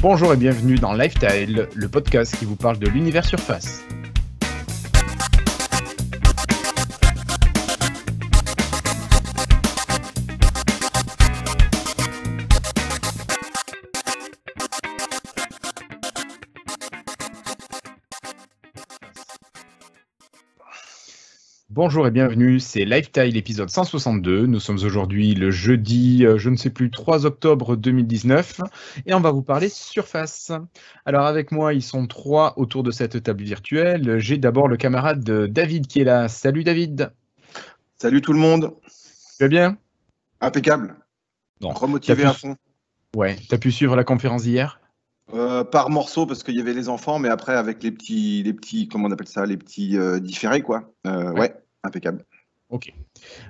Bonjour et bienvenue dans Lifestyle, le podcast qui vous parle de l'univers Surface. Bonjour et bienvenue, c'est Lifestyle épisode 162. Nous sommes aujourd'hui le jeudi, 3 octobre 2019 et on va vous parler Surface. Alors avec moi, ils sont trois autour de cette table virtuelle. J'ai d'abord le camarade David qui est là. Salut David. Salut tout le monde. Tu vas bien? Impeccable. Non. Remotivé à fond. Ouais, tu as pu suivre la conférence d'hier? Par morceaux parce qu'il y avait les enfants, mais après avec les petits, comment on appelle ça, les petits différés quoi. Ouais, impeccable. Ok.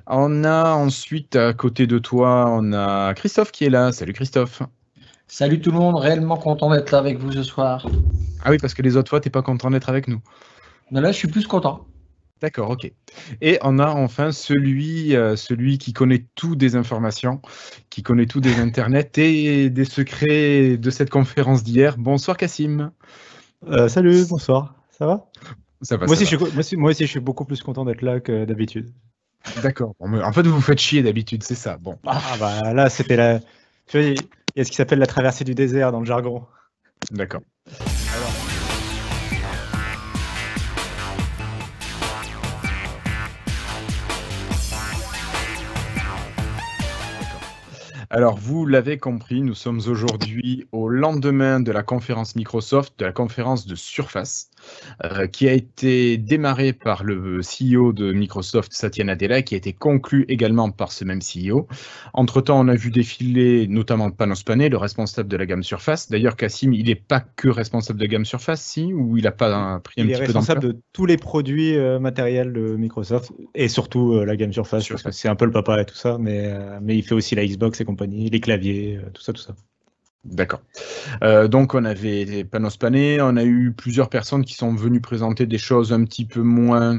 On a ensuite à côté de toi, on a Christophe qui est là. Salut Christophe. Salut tout le monde, réellement content d'être là avec vous ce soir. Ah oui, parce que les autres fois, t'es pas content d'être avec nous. Mais là, je suis plus content. D'accord, ok. Et on a enfin celui qui connaît tout des informations, qui connaît tout des internets et des secrets de cette conférence d'hier. Bonsoir Cassim. Salut, bonsoir. Ça va? Ça va, moi ça aussi, va. moi aussi, je suis beaucoup plus content d'être là que d'habitude. D'accord. Bon, mais en fait, vous vous faites chier d'habitude, c'est ça. Bon. Ah bah là, c'était la... Tu vois, il y a ce qui s'appelle la traversée du désert dans le jargon. D'accord. Alors, vous l'avez compris, nous sommes aujourd'hui au lendemain de la conférence Microsoft, de la conférence de Surface, qui a été démarrée par le CEO de Microsoft, Satya Nadella, qui a été conclue également par ce même CEO. Entre-temps, on a vu défiler notamment Panos Panay, le responsable de la gamme Surface. D'ailleurs, Cassim, il n'est pas que responsable de la gamme Surface, si, ou il n'a pas pris un petit peu d'ampleur? Il est responsable de tous les produits matériels de Microsoft, et surtout la gamme Surface, parce que c'est un peu le papa et tout ça, mais il fait aussi la Xbox et compagnie, les claviers, tout ça. D'accord. Donc on avait Panos Panay, on a eu plusieurs personnes qui sont venues présenter des choses un petit peu moins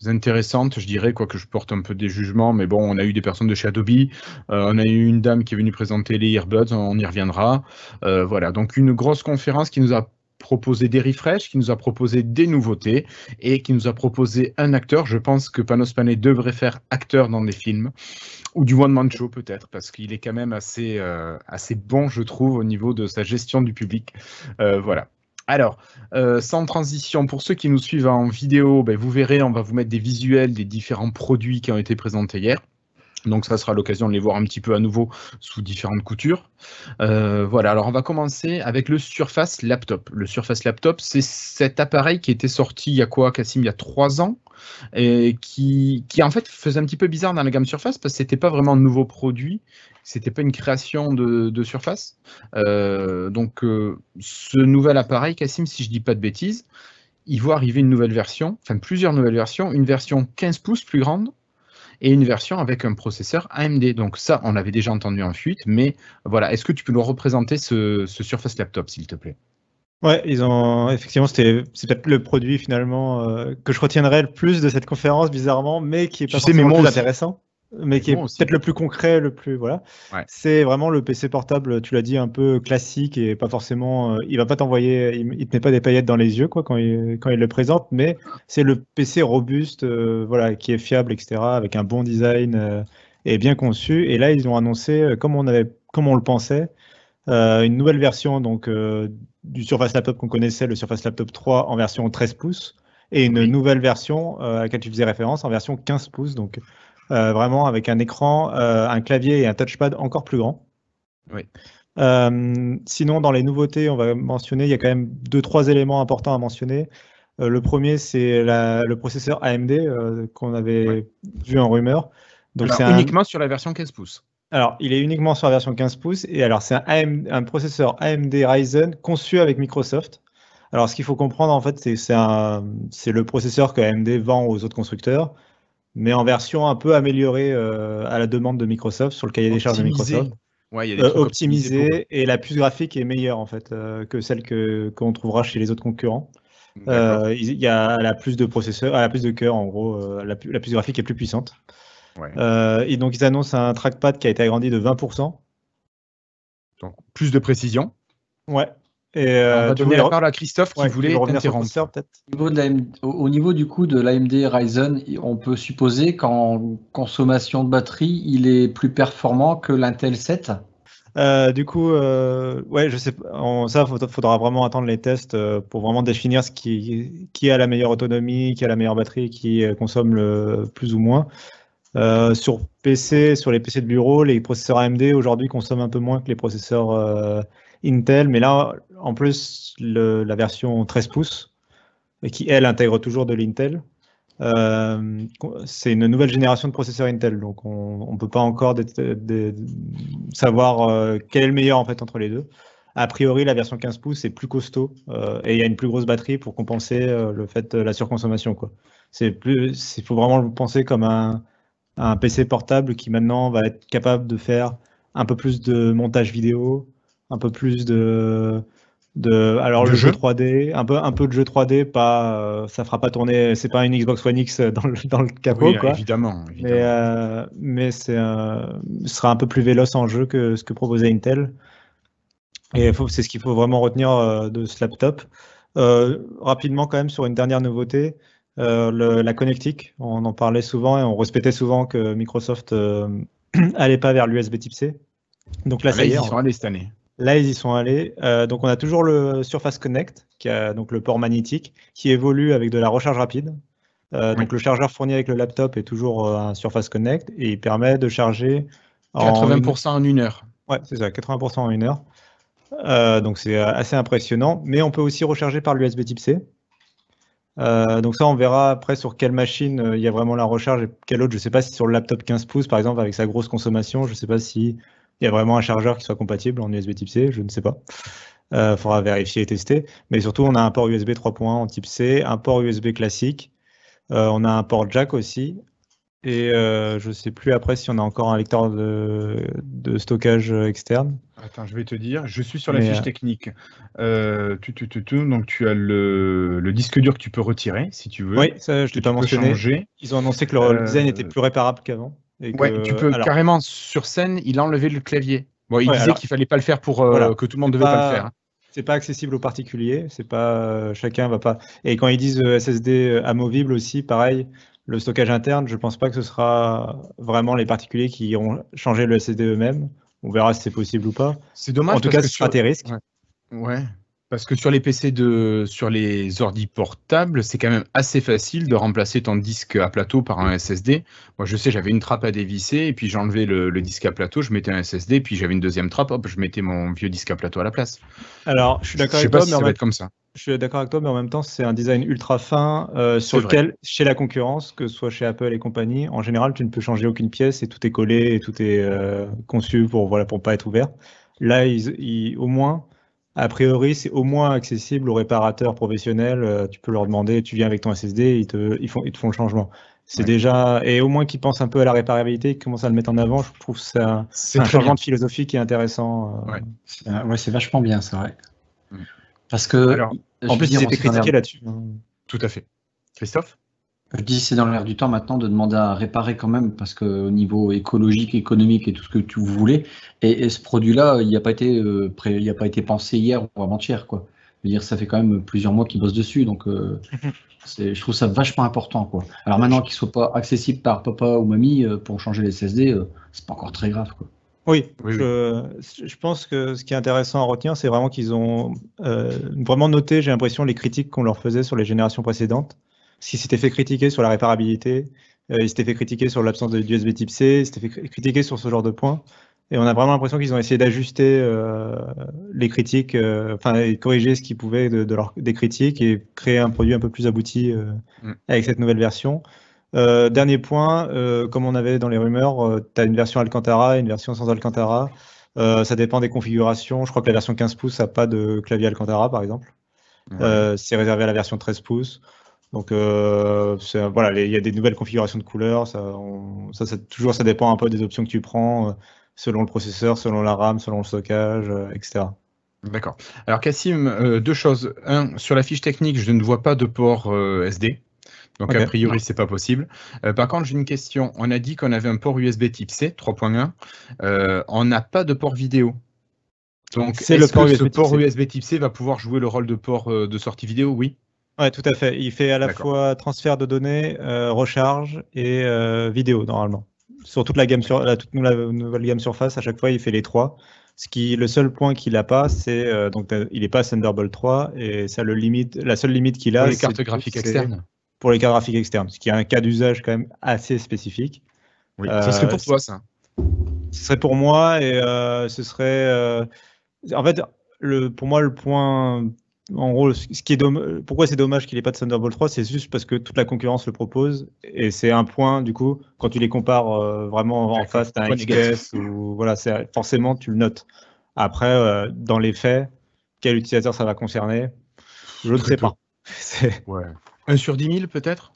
intéressantes, je dirais, quoique je porte un peu des jugements, mais bon, on a eu des personnes de chez Adobe, on a eu une dame qui est venue présenter les earbuds, on y reviendra. Voilà, donc une grosse conférence qui nous a proposé des refreshs, qui nous a proposé des nouveautés et qui nous a proposé un acteur. Je pense que Panos Panay devrait faire acteur dans des films. Ou du one-man show peut-être, parce qu'il est quand même assez bon, je trouve, au niveau de sa gestion du public. Voilà. Alors, sans transition, pour ceux qui nous suivent en vidéo, ben, vous verrez, on va vous mettre des visuels des différents produits qui ont été présentés hier. Donc ça sera l'occasion de les voir un petit peu à nouveau sous différentes coutures. Voilà, alors on va commencer avec le Surface Laptop. Le Surface Laptop, c'est cet appareil qui était sorti il y a quoi, Cassim, il y a 3 ans, et qui en fait faisait un petit peu bizarre dans la gamme Surface parce que c'était pas vraiment un nouveau produit, c'était pas une création de Surface. Donc ce nouvel appareil, Cassim, si je dis pas de bêtises, il voit arriver une nouvelle version, enfin plusieurs nouvelles versions, une version 15 pouces plus grande, et une version avec un processeur AMD. Donc ça, on l'avait déjà entendu en fuite, mais voilà. Est-ce que tu peux nous représenter ce Surface Laptop, s'il te plaît? Ouais, effectivement, c'est peut-être le produit finalement que je retiendrai le plus de cette conférence, bizarrement, mais qui est pas forcément le plus intéressant, mais qui est peut-être le plus concret, voilà. Ouais. C'est vraiment le PC portable, tu l'as dit, un peu classique et pas forcément. Il va pas t'envoyer, il te met pas des paillettes dans les yeux quoi quand il le présente, mais c'est le PC robuste, voilà, qui est fiable, etc., avec un bon design et bien conçu. Et là, ils ont annoncé, comme on le pensait, une nouvelle version donc du Surface Laptop qu'on connaissait, le Surface Laptop 3 en version 13 pouces, et une nouvelle version à laquelle tu faisais référence en version 15 pouces, donc vraiment avec un écran, un clavier et un touchpad encore plus grand. Oui. Sinon, dans les nouveautés, on va mentionner, il y a quand même 2-3 éléments importants à mentionner. Le premier, c'est le processeur AMD qu'on avait vu en rumeur. Donc alors, uniquement sur la version 15 pouces. Alors, il est uniquement sur la version 15 pouces, et alors c'est un processeur AMD Ryzen conçu avec Microsoft. Alors, ce qu'il faut comprendre, en fait, c'est le processeur que AMD vend aux autres constructeurs, mais en version un peu améliorée à la demande de Microsoft, sur le cahier des charges de Microsoft. Ouais, il y a des trucs optimisée, et la puce graphique est meilleure, en fait, que celle qu'on trouvera chez les autres concurrents. Elle a plus de processeurs, elle a plus de cœur, en gros, la puce graphique est plus puissante. Ouais. Et donc, ils annoncent un trackpad qui a été agrandi de 20%. Donc, plus de précision. Ouais. Et on va donner la parole à Christophe qui voulait t'interrompre. Au niveau du coup de l'AMD Ryzen, on peut supposer qu'en consommation de batterie, il est plus performant que l'Intel 7. Du coup, ouais, je sais pas. Ça, faudra vraiment attendre les tests pour vraiment définir ce qui a la meilleure autonomie, qui a la meilleure batterie, qui consomme le plus ou moins. Sur les PC de bureau, les processeurs AMD aujourd'hui consomment un peu moins que les processeurs Intel, mais là, en plus, la version 13 pouces, qui elle intègre toujours de l'Intel, c'est une nouvelle génération de processeurs Intel, donc on ne peut pas encore savoir quel est le meilleur en fait entre les deux. A priori, la version 15 pouces est plus costaud et il y a une plus grosse batterie pour compenser le fait de la surconsommation, quoi. Il faut vraiment le penser comme un PC portable qui maintenant va être capable de faire un peu plus de montage vidéo, un peu plus alors le jeu 3D, un peu de jeu 3D, ça fera pas tourner, c'est pas une Xbox One X dans le capot, oui, quoi. Évidemment. Mais ce sera un peu plus véloce en jeu que ce que proposait Intel. Et c'est ce qu'il faut vraiment retenir de ce laptop. Rapidement quand même sur une dernière nouveauté, la connectique. On en parlait souvent et on respectait souvent que Microsoft allait pas vers l'USB Type C. Donc là, ils y sont allés cette année. Là, ils y sont allés. Donc, on a toujours le Surface Connect, qui a donc le port magnétique, qui évolue avec de la recharge rapide. Donc, le chargeur fourni avec le laptop est toujours un Surface Connect et il permet de charger 80% en 1 heure. Ouais, c'est ça, 80% en 1 heure. Donc, c'est assez impressionnant. Mais on peut aussi recharger par l'USB Type C. Donc ça, on verra après sur quelle machine il y a vraiment la recharge et quelle autre. Je ne sais pas si sur le laptop 15 pouces, par exemple, avec sa grosse consommation, je ne sais pas si il y a vraiment un chargeur qui soit compatible en USB Type C, je ne sais pas. Faudra vérifier et tester. Mais surtout, on a un port USB 3.1 en Type C, un port USB classique. On a un port jack aussi. Et je ne sais plus après si on a encore un lecteur de stockage externe. Attends, je vais te dire. Je suis sur la fiche technique. Donc, tu as le disque dur que tu peux retirer, si tu veux. Oui, ça, je ne l'ai pas mentionné. Changer. Ils ont annoncé que le design était plus réparable qu'avant. Ouais, tu peux carrément, sur scène, il a enlevé le clavier. Bon, il disait qu'il fallait pas le faire pour que tout le monde devait pas le faire. C'est pas accessible aux particuliers, c'est pas chacun va pas. Et quand ils disent SSD amovible aussi, pareil, le stockage interne, je pense pas que ce sera vraiment les particuliers qui iront changer le SSD eux-mêmes. On verra si c'est possible ou pas. C'est dommage. En tout cas, ce sera tes risques. Ouais. Parce que sur les PC sur les ordi portables, c'est quand même assez facile de remplacer ton disque à plateau par un SSD. Moi, je sais, j'avais une trappe à dévisser et puis j'enlevais le disque à plateau, je mettais un SSD, puis j'avais une deuxième trappe, hop, je mettais mon vieux disque à plateau à la place. Alors, je suis d'accord avec toi, mais ça va être comme ça. Je suis d'accord avec toi, mais en même temps, c'est un design ultra fin sur lequel, chez la concurrence, que ce soit chez Apple et compagnie, en général, tu ne peux changer aucune pièce et tout est collé et tout est conçu pour pas être ouvert. Là, au moins. A priori, c'est au moins accessible aux réparateurs professionnels. Tu peux leur demander, tu viens avec ton SSD, ils te font le changement. C'est déjà, et au moins qu'ils pensent un peu à la réparabilité, qu'ils commencent à le mettre en avant, je trouve que c'est un changement de philosophie qui est intéressant. Ouais, c'est vachement bien, c'est vrai. Parce que, en plus, ils étaient critiqués là-dessus. Tout à fait. Christophe ? Je dis c'est dans l'air du temps maintenant de demander à réparer quand même, parce qu'au niveau écologique, économique et tout ce que tu voulais, et ce produit-là, il n'a pas été pensé hier ou avant-hier, quoi. Je veux dire, ça fait quand même plusieurs mois qu'ils bossent dessus, donc je trouve ça vachement important, quoi. Alors maintenant qu'il ne soit pas accessible par papa ou mamie pour changer les SSD, c'est pas encore très grave, quoi. Oui. Je pense que ce qui est intéressant à retenir, c'est vraiment qu'ils ont vraiment noté, j'ai l'impression, les critiques qu'on leur faisait sur les générations précédentes. S'ils s'étaient fait critiquer sur la réparabilité, ils s'étaient fait critiquer sur l'absence d'USB Type C, ils s'étaient fait critiquer sur ce genre de points. Et on a vraiment l'impression qu'ils ont essayé d'ajuster les critiques, et corriger ce qu'ils pouvaient des critiques et créer un produit un peu plus abouti avec cette nouvelle version. Dernier point, comme on avait dans les rumeurs, tu as une version Alcantara et une version sans Alcantara. Ça dépend des configurations. Je crois que la version 15 pouces n'a pas de clavier Alcantara, par exemple. C'est réservé à la version 13 pouces. Donc voilà, il y a des nouvelles configurations de couleurs. Ça dépend un peu des options que tu prends, selon le processeur, selon la RAM, selon le stockage, etc. D'accord. Alors Cassim, deux choses. Un, sur la fiche technique, je ne vois pas de port SD. Donc a priori, c'est pas possible. Par contre, j'ai une question. On a dit qu'on avait un port USB Type C 3.1. On n'a pas de port vidéo. Donc, est-ce que ce port USB Type-C va pouvoir jouer le rôle de port de sortie vidéo? Oui. Ouais, tout à fait. Il fait à la fois transfert de données, recharge et vidéo, normalement. Sur toute la gamme toute nouvelle gamme Surface, à chaque fois, il fait les trois. Le seul point qu'il n'a pas, c'est donc il n'est pas Thunderbolt 3 et ça la seule limite qu'il a, pour les cartes graphiques externes. Pour les cartes graphiques externes, ce qui est un cas d'usage quand même assez spécifique. Oui, ce serait pour toi, ça. Ce serait pour moi et ce serait. En fait, pour moi, le point. En gros, pourquoi c'est dommage qu'il n'ait pas de Thunderbolt 3, c'est juste parce que toute la concurrence le propose et c'est un point, du coup, quand tu les compares vraiment en face, tu as un XS ou voilà, forcément tu le notes. Après, dans les faits, quel utilisateur ça va concerner? Je ne sais pas. Ouais. 1 sur 10 000 peut-être?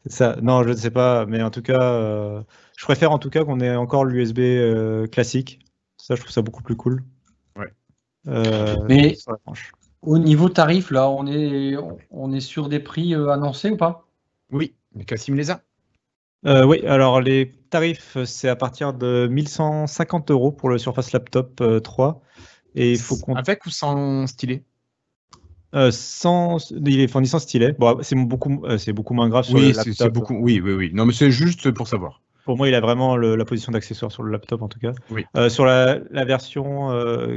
Ça, non, je ne sais pas, mais en tout cas, je préfère en tout cas qu'on ait encore l'USB classique. Ça, je trouve ça beaucoup plus cool. Ouais. Mais au niveau tarif, là, on est sur des prix annoncés ou pas? Oui, mais Cassim les a. Oui, alors les tarifs, c'est à partir de 1150 € pour le Surface Laptop 3. Et il faut avec ou sans stylet? Il est fourni sans stylet. Bon, c'est beaucoup moins grave sur le laptop. Oui. Non, mais c'est juste pour savoir. Pour moi, il a vraiment la position d'accessoire sur le laptop, en tout cas. Oui. Sur la version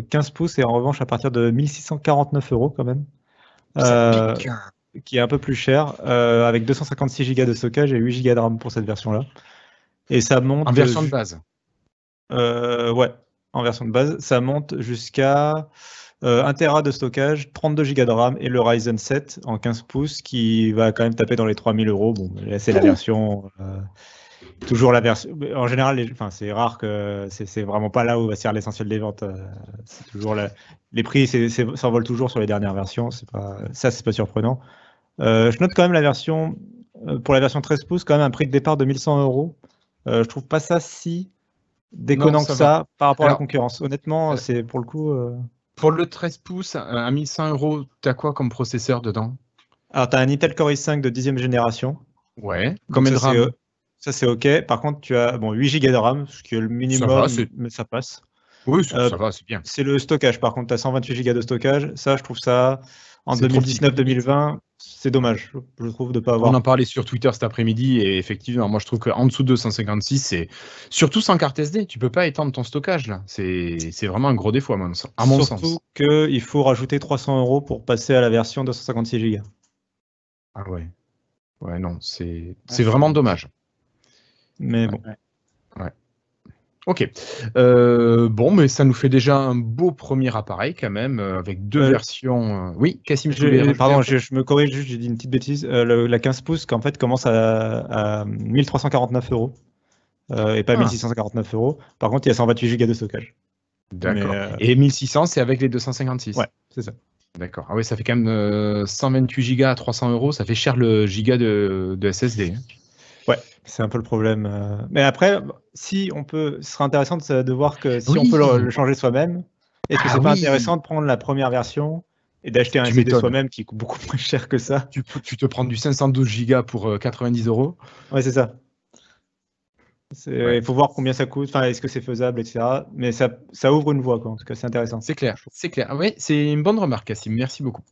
15 pouces, et en revanche, à partir de 1649 € quand même. Ça pique. Qui est un peu plus cher, avec 256 Go de stockage et 8 Go de RAM pour cette version-là. Et ça monte... En version de base? Ouais, en version de base. Ça monte jusqu'à 1 Tera de stockage, 32 Go de RAM et le Ryzen 7 en 15 pouces qui va quand même taper dans les 3000 €. Bon, là, c'est la version... toujours la version... En général, c'est rare que... C'est vraiment pas là où va se faire l'essentiel des ventes. C'est toujours les prix s'envolent toujours sur les dernières versions. C'est pas surprenant. Je note quand même la version... pour la version 13 pouces, quand même un prix de départ de 1100 €. Je trouve pas ça si déconnant que ça par rapport à la concurrence. Honnêtement, c'est pour le coup... Pour le 13 pouces, à 1100 €, tu as quoi comme processeur dedans? Alors, tu as un Intel Core i5 de 10e génération. Ouais. Combien de RAM? Ça, c'est OK. Par contre, tu as 8 Go de RAM, ce qui est le minimum, mais ça passe. Oui, ça va, c'est bien. C'est le stockage. Par contre, tu as 128 Go de stockage. Ça, je trouve ça, en 2019-2020, c'est dommage, je trouve, de ne pas avoir. On en parlait sur Twitter cet après-midi, et effectivement, moi, je trouve qu'en dessous de 256, c'est surtout sans carte SD. Tu peux pas étendre ton stockage, là. C'est vraiment un gros défaut, à mon sens. Surtout qu'il faut rajouter 300 € pour passer à la version 256 Go. Ah ouais. Ouais, non, c'est vraiment dommage. Mais bon. Ouais. Ok. Bon, mais ça nous fait déjà un beau premier appareil quand même, avec deux versions. Oui, Cassim, pardon, je me corrige juste, j'ai dit une petite bêtise. La 15 pouces, qu'en fait, commence à 1349 € et pas 1649 €. Par contre, il y a 128 Go de stockage. D'accord. Et 1600, c'est avec les 256. Ouais, c'est ça. D'accord. Ah oui, ça fait quand même 128 Go à 300 €. Ça fait cher le giga de SSD. Ouais, c'est un peu le problème. Mais après, si on peut, ce sera intéressant de voir que si on peut le changer soi-même, est-ce que c'est pas intéressant de prendre la première version et d'acheter un SSD soi-même qui coûte beaucoup moins cher que ça? Tu te prends du 512 Go pour 90 €. Ouais, c'est ça. Il faut voir combien ça coûte, est-ce que c'est faisable, etc. Mais ça ouvre une voie, quoi. En tout cas, c'est intéressant. C'est clair, c'est clair. Oui, c'est une bonne remarque, Cassim. Merci beaucoup.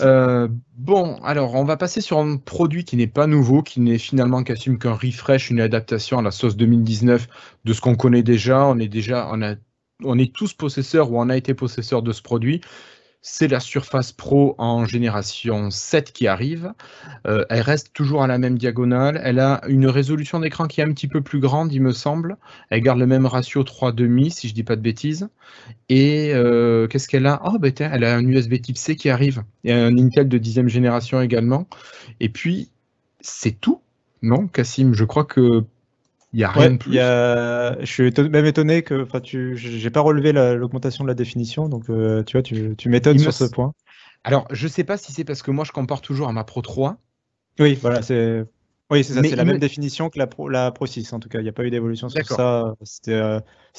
Bon, alors on va passer sur un produit qui n'est pas nouveau, qui n'est finalement Cassim qu'un refresh, une adaptation à la sauce 2019 de ce qu'on connaît déjà. On est tous possesseurs ou on a été possesseurs de ce produit. C'est la Surface Pro en génération 7 qui arrive. Elle reste toujours à la même diagonale. Elle a une résolution d'écran qui est un petit peu plus grande, il me semble. Elle garde le même ratio 3,5, si je ne dis pas de bêtises. Et qu'est-ce qu'elle a? Oh, elle a un USB Type-C qui arrive. Et un Intel de 10e génération également. Et puis, c'est tout, non, Cassim? Je crois que il n'y a rien de plus. Je suis même étonné que j'ai pas relevé l'augmentation de la définition, donc tu vois, tu m'étonnes sur ce point. Alors, je sais pas si c'est parce que moi je compare toujours à ma Pro 3. Oui, voilà, c'est ça, c'est la même définition que la Pro 6, en tout cas. Il n'y a pas eu d'évolution sur ça. C'était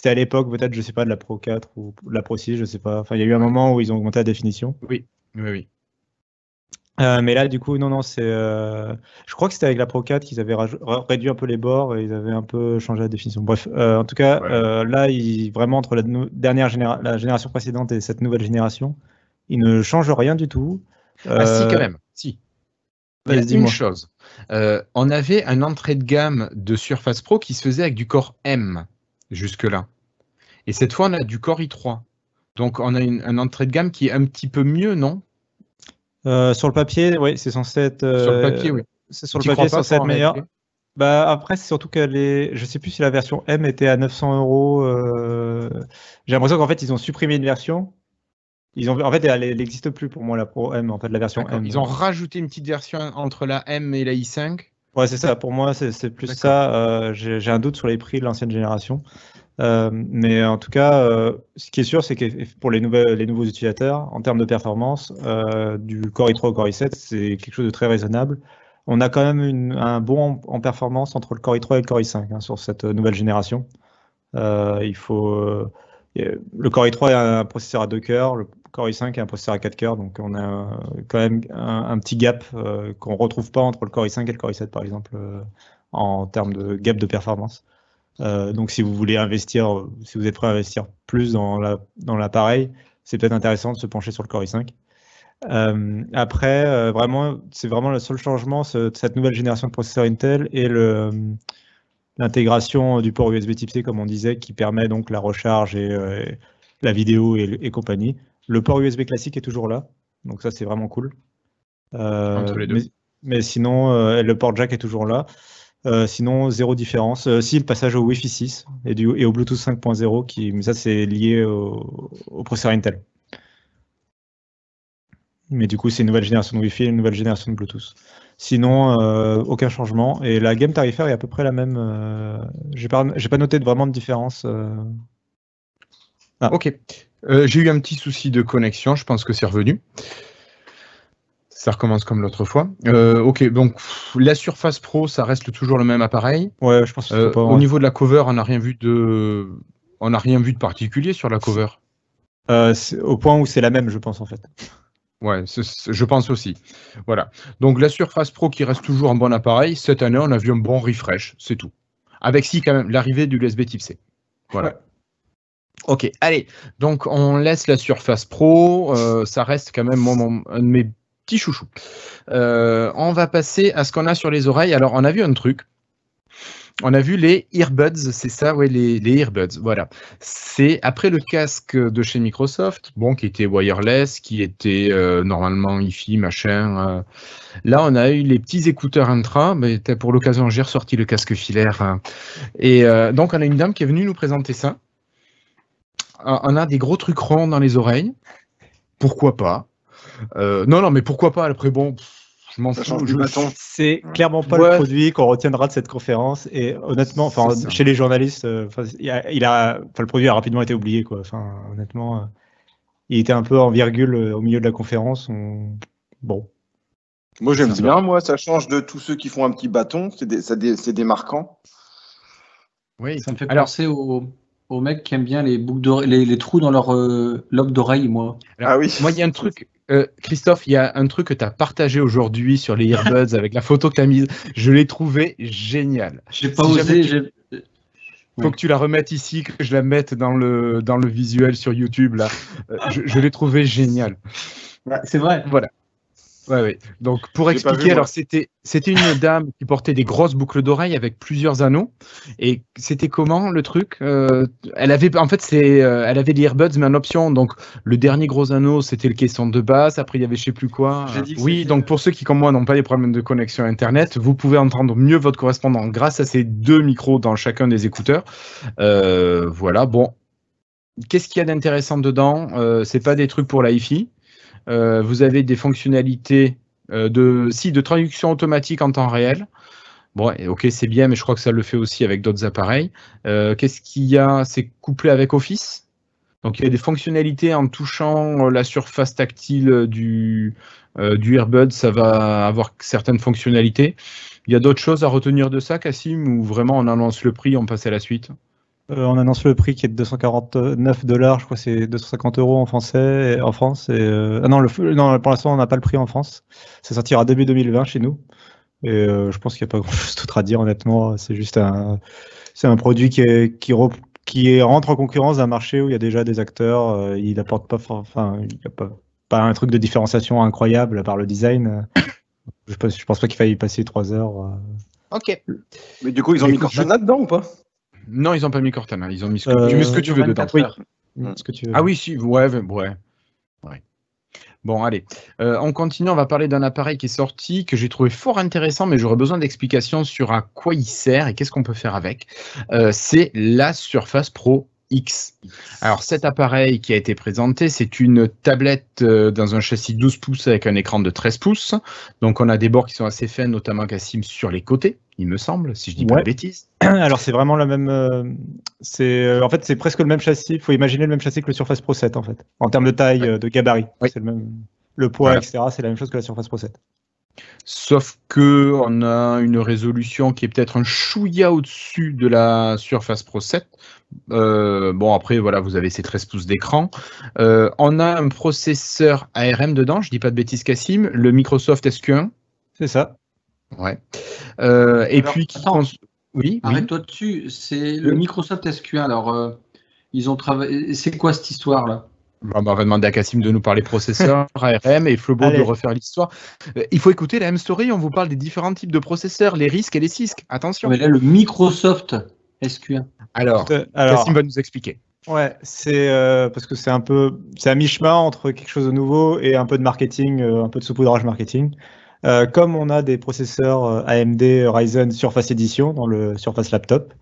à l'époque, peut-être, je sais pas, de la Pro 4 ou de la Pro 6, je sais pas. Enfin, il y a eu un moment où ils ont augmenté la définition. Oui. Mais là, du coup, non, c'est. Je crois que c'était avec la Pro 4 qu'ils avaient réduit un peu les bords et ils avaient un peu changé la définition. Bref, en tout cas, là, vraiment entre la génération précédente et cette nouvelle génération, ils ne changent rien du tout. Ah si, quand même, si. Il y a une chose. On avait un entrée de gamme de Surface Pro qui se faisait avec du Core M jusque-là. Et cette fois, on a du Core i3. Donc, on a un entrée de gamme qui est un petit peu mieux, non? Sur le papier, oui, c'est censé être. Sur le papier, oui. C'est sur le papier, c'est censé être meilleur. Bah, après, c'est surtout qu'elle est. Je sais plus si la version M était à 900 €. J'ai l'impression qu'en fait, ils ont supprimé une version. En fait, elle n'existe plus pour moi, la Pro M, en fait, la version M. Ils ont rajouté une petite version entre la M et la i5. Ouais, c'est ça. Pour moi, c'est plus ça. J'ai un doute sur les prix de l'ancienne génération. Mais en tout cas, ce qui est sûr, c'est que pour les nouveaux utilisateurs, en termes de performance, du Core i3 au Core i7, c'est quelque chose de très raisonnable. On a quand même un bond en performance entre le Core i3 et le Core i5 sur cette nouvelle génération. Le Core i3 a un processeur à 2 cœurs, le Core i5 a un processeur à 4 cœurs, donc on a quand même un petit gap qu'on ne retrouve pas entre le Core i5 et le Core i7, par exemple, en termes de gap de performance. Donc si vous voulez investir, si vous êtes prêt à investir plus dans l'appareil, c'est peut-être intéressant de se pencher sur le Core i5. Après, c'est vraiment le seul changement de cette nouvelle génération de processeurs Intel et l'intégration du port USB Type-C, comme on disait, qui permet donc la recharge et la vidéo et compagnie. Le port USB classique est toujours là, donc ça c'est vraiment cool. Entre les deux. Mais sinon, le port jack est toujours là. Sinon, zéro différence. Si, le passage au Wi-Fi 6 et au Bluetooth 5.0, mais ça, c'est lié au processeur Intel. Mais du coup, c'est une nouvelle génération de Wi-Fi et une nouvelle génération de Bluetooth. Sinon, aucun changement. Et la gamme tarifaire est à peu près la même. J'ai pas noté vraiment de différence. Ok. J'ai eu un petit souci de connexion. Je pense que c'est revenu. Ça recommence comme l'autre fois. Ok, donc la Surface Pro, ça reste toujours le même appareil. Ouais, je pense que pas, au niveau de la cover, on n'a rien vu de particulier sur la cover. Au point où c'est la même, je pense en fait. Ouais, je pense aussi. Voilà. Donc la Surface Pro qui reste toujours un bon appareil. Cette année, on a vu un bon refresh, c'est tout. Avec quand même l'arrivée du USB Type C. Voilà. Ouais. Ok, allez. Donc on laisse la Surface Pro. Ça reste quand même un de mes petits chouchous. On va passer à ce qu'on a sur les oreilles. Alors on a vu un truc. On a vu les earbuds, c'est ça, ouais, les earbuds, voilà. C'est après le casque de chez Microsoft, bon, qui était wireless, qui était normalement Hi-Fi, machin. Là, on a eu les petits écouteurs intra, mais pour l'occasion, j'ai ressorti le casque filaire. Et donc, on a une dame qui est venue nous présenter ça. On a des gros trucs ronds dans les oreilles. Pourquoi pas? Non, mais pourquoi pas? Après, bon... Je m'en fous. C'est clairement pas le produit qu'on retiendra de cette conférence. Et honnêtement, chez les journalistes, le produit a rapidement été oublié, quoi. Honnêtement, il était un peu en virgule au milieu de la conférence. Bon. Moi, j'aime bien. Moi, ça change de tous ceux qui font un petit bâton. C'est démarquant. Oui. Ça me fait penser aux mecs qui aiment bien les boucles les trous dans leur lobe d'oreille, moi. Alors, oui. Moi, il y a un truc. Christophe, il y a un truc que tu as partagé aujourd'hui sur les earbuds avec la photo que tu as mise. Je l'ai trouvé génial. J'ai pas osé. Faut que tu la remettes ici, que je la mette dans le visuel sur YouTube. Là. Je l'ai trouvé génial. Ouais, c'est vrai. Voilà. Ouais. Donc, pour expliquer, alors c'était une dame qui portait des grosses boucles d'oreilles avec plusieurs anneaux. Et c'était comment le truc? Elle avait les earbuds, mais en option. Donc, le dernier gros anneau, c'était le caisson de basse. Après, il y avait je sais plus quoi. Oui, donc pour ceux qui, comme moi, n'ont pas des problèmes de connexion Internet, vous pouvez entendre mieux votre correspondant grâce à ces 2 micros dans chacun des écouteurs. Voilà, bon. Qu'est-ce qu'il y a d'intéressant dedans? C'est pas des trucs pour la Hi-Fi. Vous avez des fonctionnalités de traduction automatique en temps réel. Bon, ok, c'est bien, mais je crois que ça le fait aussi avec d'autres appareils. Qu'est-ce qu'il y a? C'est couplé avec Office. Donc, il y a des fonctionnalités en touchant la surface tactile du Earbud, ça va avoir certaines fonctionnalités. Il y a d'autres choses à retenir de ça, Cassim, ou vraiment on annonce le prix, on passe à la suite? On annonce le prix qui est de 249 $, je crois que c'est 250 € en français, en France. Non, pour l'instant, on n'a pas le prix en France. Ça sortira début 2020 chez nous. Et je pense qu'il n'y a pas grand-chose d'autre à dire, honnêtement. C'est juste un produit qui rentre en concurrence d'un marché où il y a déjà des acteurs. Il n'apporte pas, enfin, il n'y a pas un truc de différenciation incroyable à part le design. Je pense pas qu'il faille y passer 3 heures. Ok. Mais du coup, ils ont mis Cortana dedans ou pas? Non, ils n'ont pas mis Cortana. Ils ont mis tu mets ce que tu veux dedans. Oui. Ce que tu veux. Ah oui, si. Ouais. Bon, allez. On continue. On va parler d'un appareil qui est sorti, que j'ai trouvé fort intéressant, mais j'aurais besoin d'explications sur à quoi il sert et qu'est-ce qu'on peut faire avec. C'est la Surface Pro X. Alors, cet appareil qui a été présenté, c'est une tablette dans un châssis 12 pouces avec un écran de 13 pouces. Donc, on a des bords qui sont assez fins, notamment Cassim, sur les côtés, il me semble, si je dis pas de bêtises. Alors, c'est vraiment la même. En fait, c'est presque le même châssis. Il faut imaginer le même châssis que le Surface Pro 7, en fait, en termes de taille, de gabarit. Oui. C'est le même. Le poids, etc., c'est la même chose que la Surface Pro 7. Sauf que on a une résolution qui est peut-être un chouïa au-dessus de la Surface Pro 7. Bon, après, voilà, vous avez ces 13 pouces d'écran. On a un processeur ARM dedans, je dis pas de bêtises, Cassim, le Microsoft SQ1. C'est ça. Ouais. Alors, puis, oui. Arrête-toi dessus, c'est le Microsoft SQ1. Alors, ils ont travaillé. C'est quoi cette histoire-là? On va demander à Cassim de nous parler processeur, ARM, et Flobo de refaire l'histoire. Il faut écouter la même story, on vous parle des différents types de processeurs, les risques et les CISC. Attention. Mais là, le Microsoft SQ1. Alors, Cassim va nous expliquer. Ouais, c'est parce que c'est à mi-chemin entre quelque chose de nouveau et un peu de marketing, un peu de saupoudrage marketing. Comme on a des processeurs AMD Ryzen Surface Edition dans le Surface Laptop,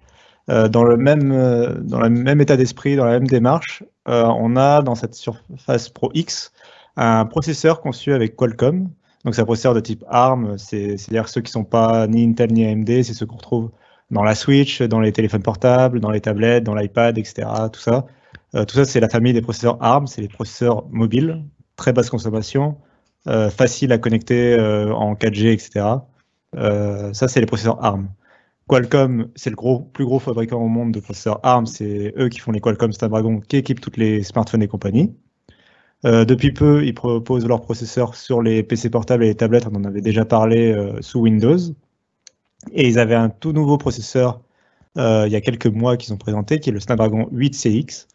dans le même état d'esprit, dans la même démarche, on a dans cette Surface Pro X un processeur conçu avec Qualcomm. Donc c'est un processeur de type ARM, c'est-à-dire ceux qui ne sont pas ni Intel ni AMD, c'est ceux qu'on retrouve dans la Switch, dans les téléphones portables, dans les tablettes, dans l'iPad, etc. Tout ça, c'est la famille des processeurs ARM, c'est les processeurs mobiles, très basse consommation, facile à connecter en 4G, etc. Ça, c'est les processeurs ARM. Qualcomm, c'est le plus gros fabricant au monde de processeurs ARM. C'est eux qui font les Qualcomm Snapdragon qui équipent toutes les smartphones et compagnie. Depuis peu, ils proposent leurs processeurs sur les PC portables et les tablettes. On en avait déjà parlé sous Windows. Et ils avaient un tout nouveau processeur il y a quelques mois qu'ils ont présenté, qui est le Snapdragon 8CX.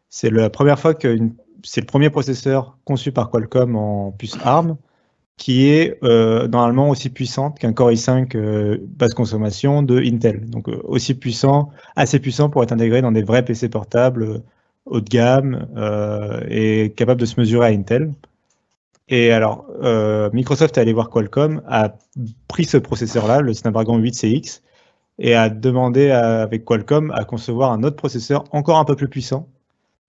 C'est la première fois que c'est le premier processeur conçu par Qualcomm en puce ARM, qui est normalement aussi puissante qu'un Core i5 basse consommation de Intel. Donc assez puissant pour être intégré dans des vrais PC portables haut de gamme et capable de se mesurer à Intel. Et alors, Microsoft est allé voir Qualcomm, a pris ce processeur-là, le Snapdragon 8CX, et a demandé avec Qualcomm à concevoir un autre processeur encore un peu plus puissant.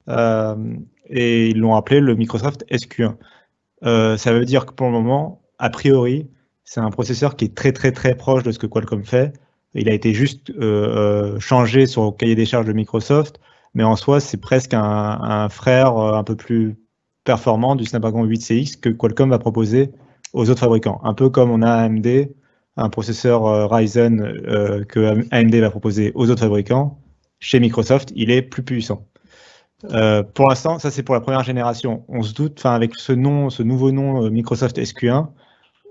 Et ils l'ont appelé le Microsoft SQ1. Ça veut dire que pour le moment, a priori, c'est un processeur qui est très très très proche de ce que Qualcomm fait. Il a été juste changé sur le cahier des charges de Microsoft, mais en soi, c'est presque un frère un peu plus performant du Snapdragon 8CX que Qualcomm va proposer aux autres fabricants. Un peu comme on a AMD, un processeur Ryzen que AMD va proposer aux autres fabricants. Chez Microsoft, il est plus puissant. Pour l'instant, ça c'est pour la première génération. On se doute, avec ce nouveau nom Microsoft SQ1,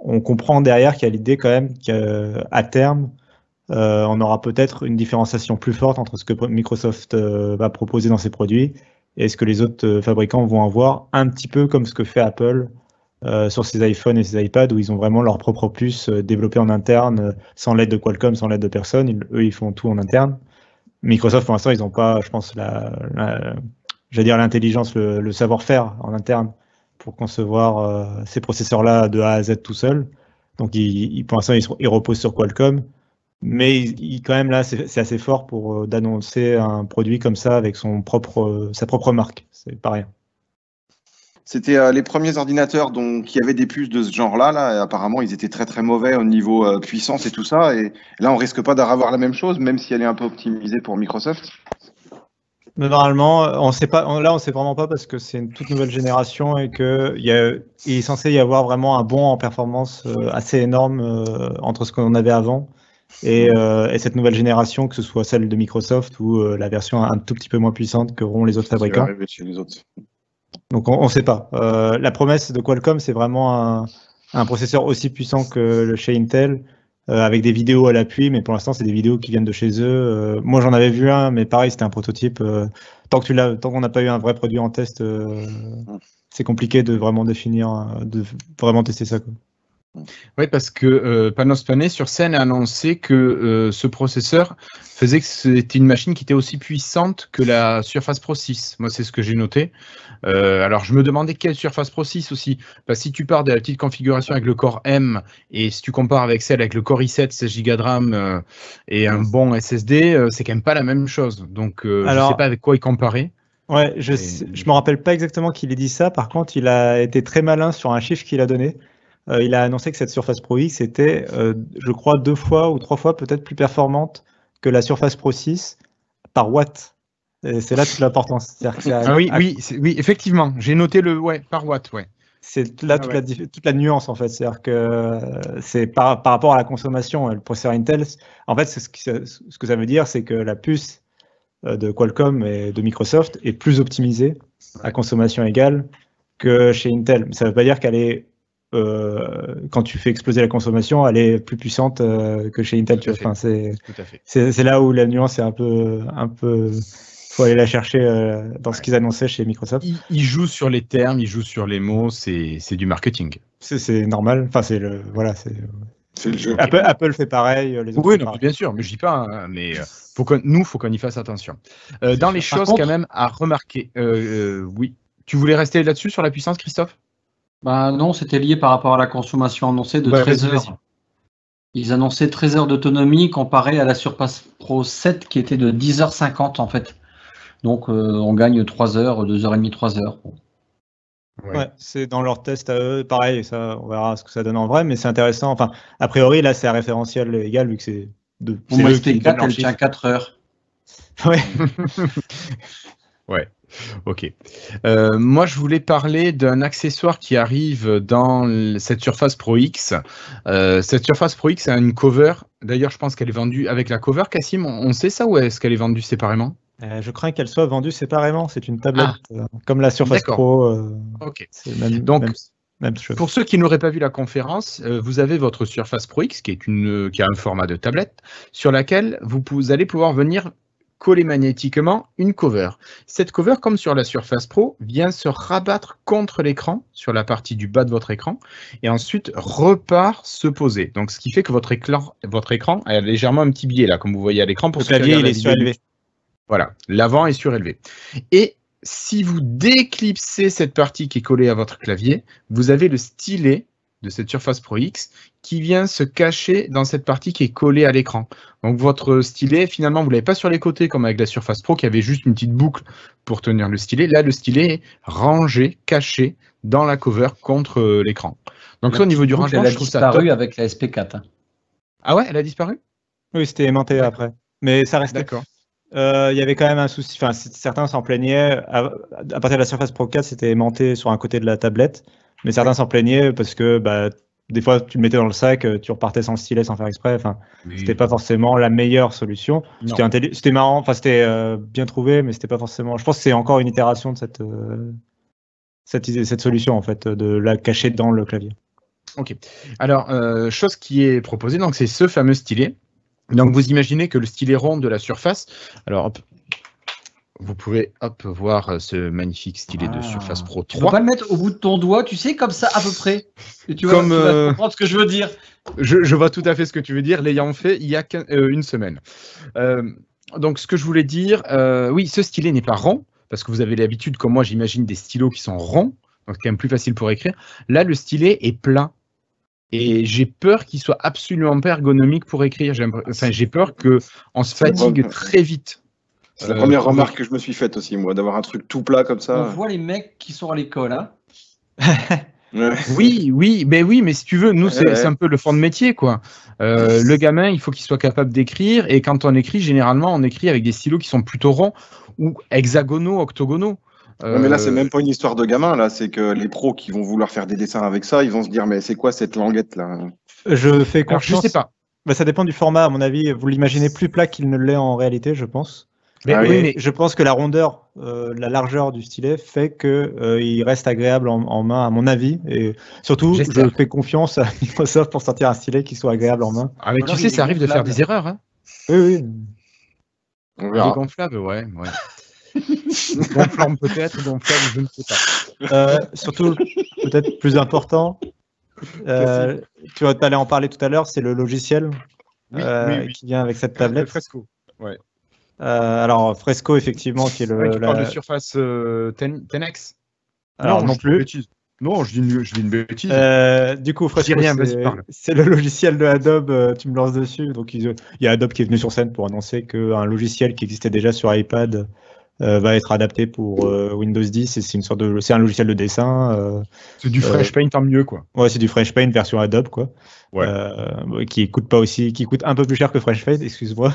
on comprend derrière qu'il y a l'idée quand même qu'à terme, on aura peut-être une différenciation plus forte entre ce que Microsoft va proposer dans ses produits et ce que les autres fabricants vont avoir, un petit peu comme ce que fait Apple sur ses iPhones et ses iPads, où ils ont vraiment leur propre puce développée en interne, sans l'aide de Qualcomm, sans l'aide de personne. Eux, ils font tout en interne. Microsoft, pour l'instant, ils n'ont pas, je pense, l'intelligence, le savoir-faire en interne pour concevoir ces processeurs-là de A à Z tout seul. Donc, pour l'instant, ils reposent sur Qualcomm. Mais quand même, là, c'est assez fort pour d'annoncer un produit comme ça avec sa propre marque. C'est pas rien. C'était les premiers ordinateurs qui avaient des puces de ce genre-là. Là, et apparemment, ils étaient très très mauvais au niveau puissance et tout ça. Et là, on risque pas d'avoir la même chose, même si elle est un peu optimisée pour Microsoft. Mais normalement, on sait pas. Là, on sait vraiment pas parce que c'est une toute nouvelle génération et il est censé y avoir vraiment un bond en performance assez énorme entre ce qu'on avait avant Et cette nouvelle génération, que ce soit celle de Microsoft ou la version un tout petit peu moins puissante qu'auront les autres fabricants. Chez les autres. Donc on ne sait pas. La promesse de Qualcomm, c'est vraiment un processeur aussi puissant que le chez Intel, avec des vidéos à l'appui, mais pour l'instant, c'est des vidéos qui viennent de chez eux. Moi, j'en avais vu un, mais pareil, c'était un prototype. Tant qu'on n'a pas eu un vrai produit en test, c'est compliqué de vraiment de vraiment tester ça, quoi. Oui, parce que Panos Panay sur scène a annoncé que ce processeur faisait que c'était une machine qui était aussi puissante que la Surface Pro 6. Moi, c'est ce que j'ai noté. Alors, je me demandais quelle Surface Pro 6 aussi. Parce que si tu pars de la petite configuration avec le Core M et si tu compares avec celle avec le Core i7, 16 Go de RAM et un bon SSD, c'est quand même pas la même chose. Donc, je ne sais pas avec quoi il comparait. Ouais, je me rappelle pas exactement qu'il ait dit ça. Par contre, il a été très malin sur un chiffre qu'il a donné. Il a annoncé que cette Surface Pro X était, je crois, 2 fois ou 3 fois peut-être plus performante que la Surface Pro 6 par watt. Et c'est là toute l'importance. Oui, effectivement. J'ai noté par watt, ouais. C'est là toute la nuance, en fait. C'est-à-dire que c'est par rapport à la consommation, le processeur Intel, en fait, ce que ça veut dire, c'est que la puce de Qualcomm et de Microsoft est plus optimisée à consommation égale que chez Intel. Mais ça ne veut pas dire qu'elle est quand tu fais exploser la consommation, elle est plus puissante que chez Intel. C'est là où la nuance est un peu. Faut aller la chercher dans ce qu'ils annonçaient chez Microsoft. Ils jouent sur les termes, ils jouent sur les mots. C'est du marketing. C'est normal. Enfin, c'est le jeu. Apple fait pareil. Les autres pareil. Bien sûr, mais je dis pas. Hein, mais faut qu'on y fasse attention. Dans les choses quand même à remarquer. Oui. Tu voulais rester là-dessus sur la puissance, Christophe? Bah non, c'était lié par rapport à la consommation annoncée de 13 heures. Ils annonçaient 13 heures d'autonomie comparé à la Surface Pro 7 qui était de 10h50 en fait. Donc on gagne 3 heures, 2h30, 3 heures. Ouais, c'est dans leur test à eux. Pareil, ça, on verra ce que ça donne en vrai, mais c'est intéressant. Enfin, a priori, là, c'est un référentiel égal vu que c'est de. Pour moi, SP4, elle tient 4 heures. Ouais. Ouais. Ok. Moi, je voulais parler d'un accessoire qui arrive dans cette Surface Pro X. Cette Surface Pro X a une cover. D'ailleurs, je pense qu'elle est vendue avec la cover. Cassim, on sait ça ou est-ce qu'elle est vendue séparément? Je crains qu'elle soit vendue séparément. C'est une tablette comme la Surface Pro. Ok. Donc, même chose. Pour ceux qui n'auraient pas vu la conférence, vous avez votre Surface Pro X qui a un format de tablette sur laquelle vous allez pouvoir venir coller magnétiquement une cover. Cette cover, comme sur la Surface Pro, vient se rabattre contre l'écran, sur la partie du bas de votre écran, et ensuite repart se poser. Donc, ce qui fait que votre écran a légèrement un petit biais, là, comme vous voyez à l'écran. Le clavier, il est surélevé. Voilà, l'avant est surélevé. Et si vous déclipsez cette partie qui est collée à votre clavier, vous avez le stylet de cette Surface Pro X qui vient se cacher dans cette partie qui est collée à l'écran. Donc votre stylet, finalement, vous ne l'avez pas sur les côtés comme avec la Surface Pro qui avait juste une petite boucle pour tenir le stylet. Là, le stylet est rangé, caché dans la cover contre l'écran. Donc ça, au niveau du rangement, je trouve ça top. Elle a disparu avec la SP4. Hein. Ah ouais, elle a disparu? Oui, c'était aimanté après. Mais ça restait. D'accord. Il y avait quand même un souci. Enfin, certains s'en plaignaient. À partir de la Surface Pro 4, c'était aimanté sur un côté de la tablette. Mais certains s'en plaignaient parce que des fois, tu le mettais dans le sac, tu repartais sans le stylet, sans faire exprès. Enfin, c'était pas forcément la meilleure solution. C'était marrant, enfin, c'était bien trouvé, mais c'était pas forcément. Je pense que c'est encore une itération de cette solution, en fait, de la cacher dans le clavier. Ok. Alors, chose qui est proposée, donc c'est ce fameux stylet. Donc, vous imaginez que le stylet rond de la Surface. Alors, hop. Vous pouvez voir ce magnifique stylet de Surface Pro 3. Tu peux pas le mettre au bout de ton doigt, tu sais, comme ça à peu près. Et tu vas comprendre ce que je veux dire. Je vois tout à fait ce que tu veux dire, l'ayant fait il y a une semaine. Donc ce que je voulais dire, oui, ce stylet n'est pas rond, parce que vous avez l'habitude, comme moi j'imagine, des stylos qui sont ronds, donc c'est quand même plus facile pour écrire. Là, le stylet est plat. Et j'ai peur qu'il soit absolument pas ergonomique pour écrire. J'ai peur qu'on se fatigue très vite. C'est la première remarque que je me suis faite aussi, moi, d'avoir un truc tout plat comme ça. On voit les mecs qui sont à l'école, hein. Oui, mais si tu veux, nous, c'est un peu le fond de métier, quoi. Le gamin, il faut qu'il soit capable d'écrire, et quand on écrit, généralement, on écrit avec des stylos qui sont plutôt ronds, ou hexagonaux, octogonaux. Mais là, c'est même pas une histoire de gamin, là, c'est que les pros qui vont vouloir faire des dessins avec ça, ils vont se dire, mais c'est quoi cette languette, là? Je fais confiance. Alors, je sais pas. Ça dépend du format, à mon avis. Vous l'imaginez plus plat qu'il ne l'est en réalité, je pense. Mais je pense que la rondeur, la largeur du stylet fait qu'il reste agréable en main, à mon avis. Et surtout, je fais confiance à Microsoft pour sortir un stylet qui soit agréable en main. Ah, mais tu sais, ça arrive de faire des erreurs. Hein. Oui. On verra. Dégonflable, ouais. Gonflable peut-être, gonflable, je ne sais pas. Surtout, peut-être plus important, tu allais en parler tout à l'heure, c'est le logiciel qui vient avec cette tablette. Fresco, ouais. Alors, Fresco, effectivement, qui est le... tu parles de Surface 10X. Alors, non plus. Non, je dis une bêtise. Du coup, Fresco, c'est le logiciel de Adobe, tu me lances dessus. Donc, il y a Adobe qui est venu sur scène pour annoncer qu'un logiciel qui existait déjà sur iPad va être adapté pour Windows 10. Et c'est un logiciel de dessin. C'est du Fresh Paint en mieux, quoi. Ouais, c'est du Fresh Paint version Adobe, quoi. Ouais. Qui coûte un peu plus cher que Fresh Paint, excuse-moi.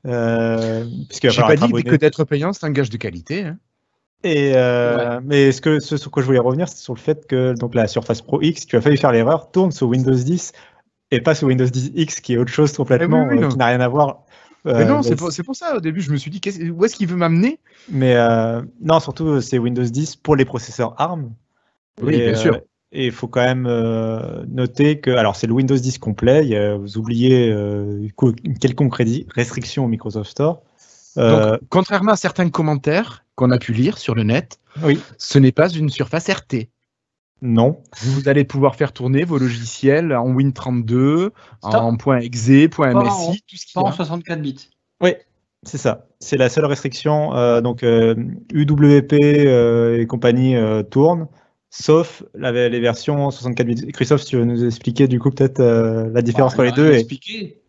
J'ai pas dit que d'être payant, c'est un gage de qualité. Hein. Mais ce sur quoi je voulais revenir, c'est sur le fait que donc, la Surface Pro X, tu as failli faire l'erreur, tourne sur Windows 10 et pas sur Windows 10 X, qui est autre chose complètement, qui n'a rien à voir. Mais non, c'est pour ça, au début, je me suis dit, où est-ce qu'il veut m'amener? Mais non, surtout, c'est Windows 10 pour les processeurs ARM. Oui, bien sûr. Et il faut quand même noter que, alors c'est le Windows 10 complet, vous oubliez une quelconque restriction au Microsoft Store. Donc, contrairement à certains commentaires qu'on a pu lire sur le net, ce n'est pas une Surface RT. Non. Vous allez pouvoir faire tourner vos logiciels en Win32, en .exe, .msi, tout ce qui est en 64 bits. Oui, c'est ça. C'est la seule restriction. Donc, UWP et compagnie tournent, sauf les versions 64 bits. Christophe, tu veux nous expliquer du coup peut-être la différence entre les deux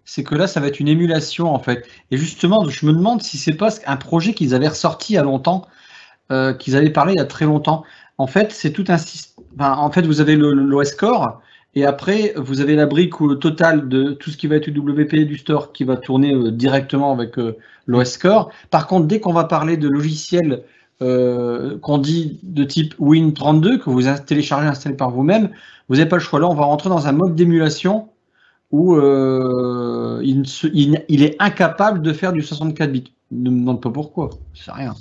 C'est que là, ça va être une émulation en fait. Et justement, je me demande si c'est pas un projet qu'ils avaient ressorti il y a longtemps, qu'ils avaient parlé il y a très longtemps. En fait, c'est tout un système. En fait, vous avez l'OS Core et après, vous avez la brique totale de tout ce qui va être UWP du store qui va tourner directement avec l'OS Core. Par contre, dès qu'on va parler de logiciels qu'on dit de type Win32, que vous téléchargez, installez par vous-même, vous n'avez pas le choix. Là, on va rentrer dans un mode d'émulation où il est incapable de faire du 64 bits. Ne me demande pas pourquoi, c'est rien.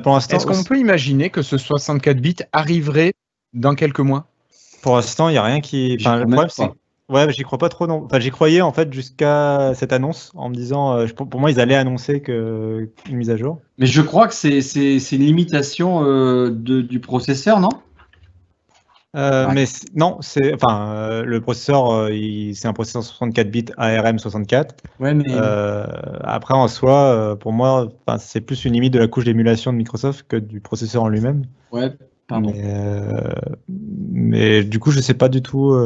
Pour l'instant, est-ce qu'on peut imaginer que ce 64 bits arriverait dans quelques mois? Pour l'instant, il n'y a rien qui... le problème, c'est... Ouais, j'y crois pas trop, non. J'y croyais en fait jusqu'à cette annonce en me disant, pour moi, ils allaient annoncer une mise à jour. Mais je crois que c'est une limitation du processeur, non? Mais non, le processeur, c'est un processeur 64 bits ARM 64. Ouais, mais après, en soi, pour moi, c'est plus une limite de la couche d'émulation de Microsoft que du processeur en lui-même. Ouais, pardon. Mais du coup, je sais pas du tout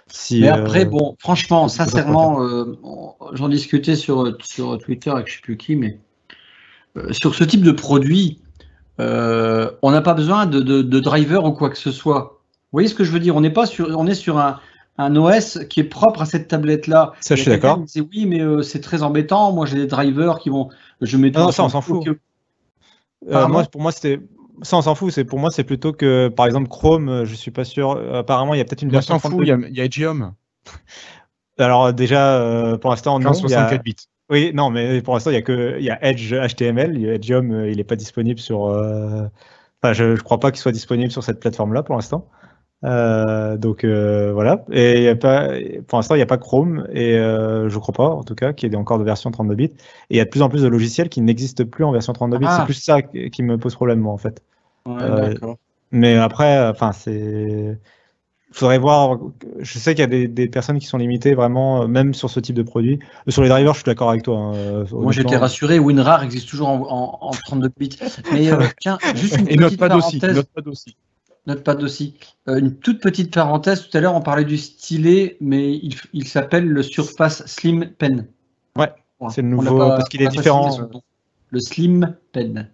si. Mais après, bon, franchement, sincèrement, j'en discutais sur Twitter avec je sais plus qui, mais sur ce type de produit, on n'a pas besoin de driver ou quoi que ce soit. Vous voyez ce que je veux dire? On est sur un OS qui est propre à cette tablette-là. Ça, je suis d'accord. Oui, mais c'est très embêtant. Moi, j'ai des drivers qui vont. Non, ça, on s'en fout. Pour moi, c'était. Ça, on s'en fout. Pour moi, c'est plutôt que, par exemple, Chrome, je suis pas sûr. Apparemment, il y a peut-être une version. On s'en fout. Il y a Edgeom. Alors déjà, pour l'instant, non. 64 bits. Oui, non, mais pour l'instant, il y a Edge HTML. Edgeom, il n'est pas disponible sur. Je ne crois pas qu'il soit disponible sur cette plateforme-là pour l'instant. Donc voilà. Et pour l'instant, il n'y a pas Chrome et je ne crois pas, en tout cas, qu'il y ait encore de version 32 bits. Et il y a de plus en plus de logiciels qui n'existent plus en version 32 bits. C'est plus ça qui me pose problème, moi, en fait. Ouais, d'accord. Mais après, il faudrait voir. Je sais qu'il y a des personnes qui sont limitées vraiment, même sur ce type de produit. Sur les drivers, je suis d'accord avec toi. Moi, j'étais rassuré. WinRAR existe toujours en 32 bits. Mais tiens, juste une petite parenthèse. Notepad aussi. Une toute petite parenthèse. Tout à l'heure, on parlait du stylet, mais il s'appelle le Surface Slim Pen. Ouais, c'est le nouveau parce qu'il est différent. Le Slim Pen.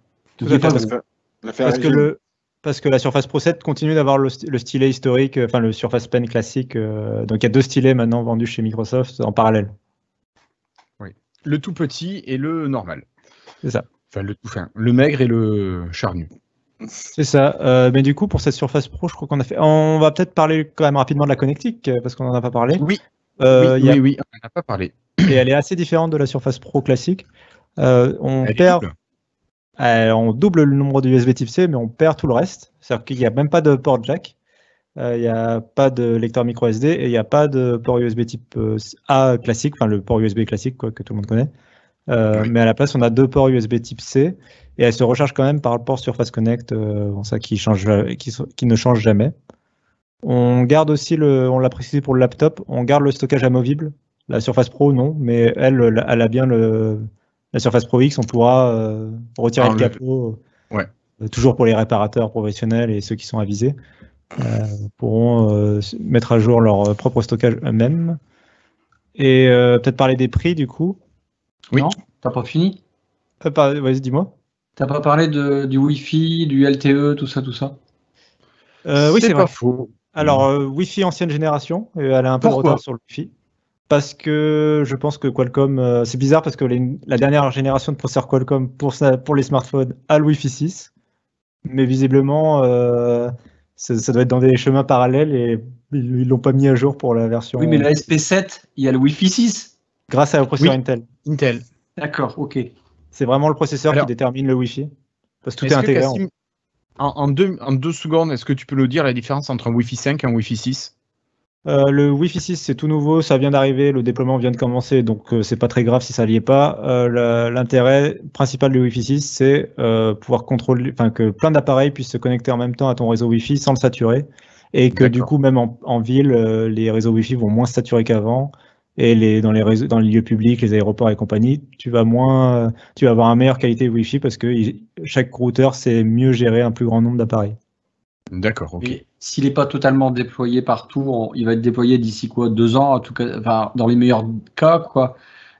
Parce que la Surface Pro 7 continue d'avoir le stylet historique, enfin le Surface Pen classique. Donc il y a deux stylets maintenant vendus chez Microsoft en parallèle. Oui. Le tout petit et le normal. C'est ça. Enfin, le tout fin. Le maigre et le charnu. C'est ça. Mais du coup, pour cette Surface Pro, je crois qu'on a fait. On va peut-être parler quand même rapidement de la connectique, parce qu'on n'en a pas parlé. Oui. Oui, on n'en a pas parlé. Et elle est assez différente de la Surface Pro classique. On double le nombre de USB Type C, mais on perd tout le reste. C'est-à-dire qu'il n'y a même pas de port jack, il n'y a pas de lecteur micro SD et il n'y a pas de port USB Type A classique, enfin le port USB classique quoi, que tout le monde connaît. Mais à la place, on a 2 ports USB Type C et elle se recharge quand même par le port Surface Connect, ça qui ne change jamais. On garde aussi on l'a précisé pour le laptop, on garde le stockage amovible. La Surface Pro, non, mais elle a bien la Surface Pro X, on pourra retirer le capot. Toujours pour les réparateurs professionnels et ceux qui sont avisés, pourront mettre à jour leur propre stockage eux-mêmes. Et peut-être parler des prix du coup. Oui. Non, t'as pas fini Vas-y, dis-moi. T'as pas parlé du Wi-Fi, du LTE, tout ça oui, c'est pas vrai. faux. Alors, Wi-Fi ancienne génération, elle a un peu de retard sur le Wi-Fi. Parce que je pense que Qualcomm, c'est bizarre parce que la dernière génération de processeurs Qualcomm pour les smartphones a le Wi-Fi 6. Mais visiblement, ça doit être dans des chemins parallèles et ils l'ont pas mis à jour pour la version. Oui, mais la SP7, il y a le Wi-Fi 6. Grâce au processeur Intel. D'accord, ok. C'est vraiment le processeur qui détermine le Wi-Fi. Parce que tout est intégré. Kassim, en 2 secondes, est-ce que tu peux nous dire la différence entre un Wi-Fi 5 et un Wi-Fi 6 ? Le Wi-Fi 6, c'est tout nouveau, ça vient d'arriver, le déploiement vient de commencer, donc c'est pas très grave si ça n'y est pas. L'intérêt principal du Wi-Fi 6, c'est pouvoir contrôler, que plein d'appareils puissent se connecter en même temps à ton réseau Wi-Fi sans le saturer, et que du coup, même en ville, les réseaux Wi-Fi vont moins saturés qu'avant, et dans les lieux publics, les aéroports et compagnie, tu vas avoir une meilleure qualité Wi-Fi parce que chaque routeur sait mieux gérer un plus grand nombre d'appareils. D'accord, ok. Et s'il n'est pas totalement déployé partout, il va être déployé d'ici 2 ans, en tout cas, dans les meilleurs cas, quoi.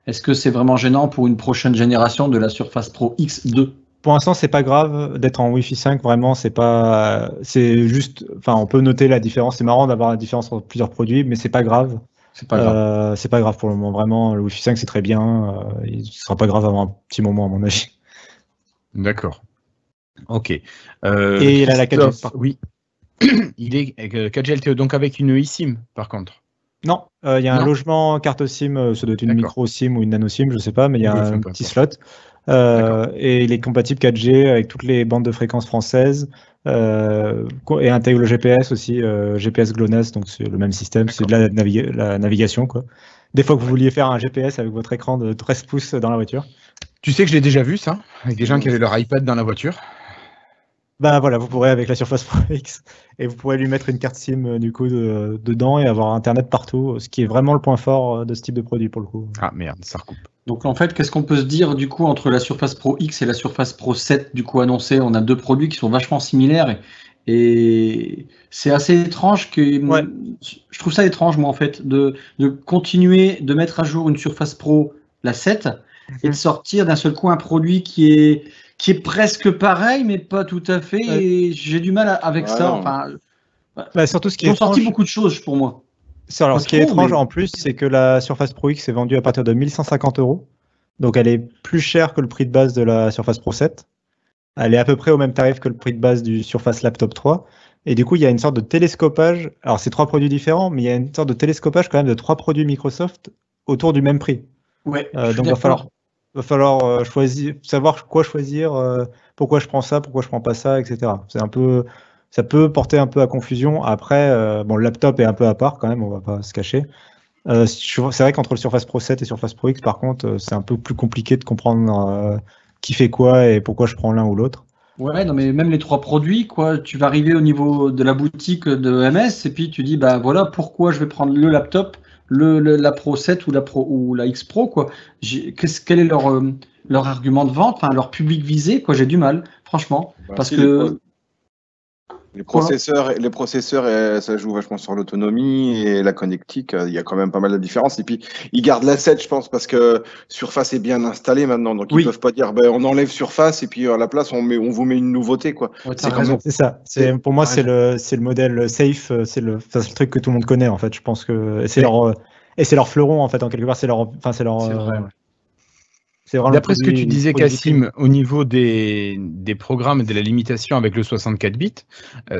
Est-ce que c'est vraiment gênant pour une prochaine génération de la Surface Pro X2 ? Pour l'instant, c'est pas grave d'être en Wi-Fi 5, vraiment, c'est juste, on peut noter la différence. C'est marrant d'avoir la différence entre plusieurs produits, mais c'est pas grave. C'est pas grave. C'est pas grave pour le moment, vraiment. Le Wi-Fi 5, c'est très bien. Il sera pas grave avant un petit moment, à mon avis. D'accord. Ok. Et il a la 4G. Oui. Il est 4G LTE, donc avec une eSIM, par contre. Non, il y a un logement carte SIM, ça doit être une micro SIM ou une nano SIM, je sais pas, mais il y a un petit slot. Et il est compatible 4G avec toutes les bandes de fréquences françaises et intègre le GPS aussi, GPS GLONASS, donc c'est le même système, c'est de la navigation, quoi. Des fois que vous vouliez faire un GPS avec votre écran de 13 pouces dans la voiture. Tu sais que je l'ai déjà vu, ça, avec des gens qui avaient leur iPad dans la voiture. Ben voilà, vous pourrez avec la Surface Pro X et vous pourrez lui mettre une carte SIM du coup dedans et avoir Internet partout, ce qui est vraiment le point fort de ce type de produit pour le coup. Ah merde, ça recoupe. Donc en fait, qu'est-ce qu'on peut se dire du coup entre la Surface Pro X et la Surface Pro 7 du coup annoncée ? On a 2 produits qui sont vachement similaires et c'est assez étrange je trouve ça étrange moi en fait de continuer de mettre à jour une Surface Pro la 7 et de sortir d'un seul coup un produit qui est presque pareil mais pas tout à fait et j'ai du mal avec ça. Enfin, surtout ce qui ils ont sorti beaucoup de choses pour moi. Alors, ce qui est étrange en plus, c'est que la Surface Pro X est vendue à partir de 1150 €. Donc, elle est plus chère que le prix de base de la Surface Pro 7. Elle est à peu près au même tarif que le prix de base du Surface Laptop 3. Et du coup, il y a une sorte de télescopage. Alors, c'est 3 produits différents, mais il y a une sorte de télescopage quand même de 3 produits Microsoft autour du même prix. Ouais. Donc, va falloir savoir quoi choisir, pourquoi je prends ça, pourquoi je prends pas ça, etc. Ça peut porter un peu à confusion. Après, le laptop est un peu à part quand même, on va pas se cacher. C'est vrai qu'entre le Surface Pro 7 et Surface Pro X, par contre, c'est un peu plus compliqué de comprendre qui fait quoi et pourquoi je prends l'un ou l'autre. Ouais, non, mais même les 3 produits, quoi, tu vas arriver au niveau de la boutique de MS et puis tu dis, voilà, pourquoi je vais prendre le laptop, la Pro 7 ou la X Pro, quoi. Quel est leur argument de vente, enfin leur public visé, quoi. J'ai du mal, franchement, parce que les processeurs, ça joue vachement sur l'autonomie et la connectique. Il y a quand même pas mal de différences. Et puis, ils gardent l'asset, je pense, parce que Surface est bien installée maintenant. Donc, ils peuvent pas dire, on enlève Surface et puis à la place, on vous met une nouveauté, quoi. Ouais, c'est ça. Pour moi, c'est le modèle safe. C'est le truc que tout le monde connaît, en fait. Je pense que c'est leur fleuron, en fait, en quelque part. C'est leur. C'est vrai, ouais. D'après ce que tu disais, Cassim, au niveau des programmes et de la limitation avec le 64 bits,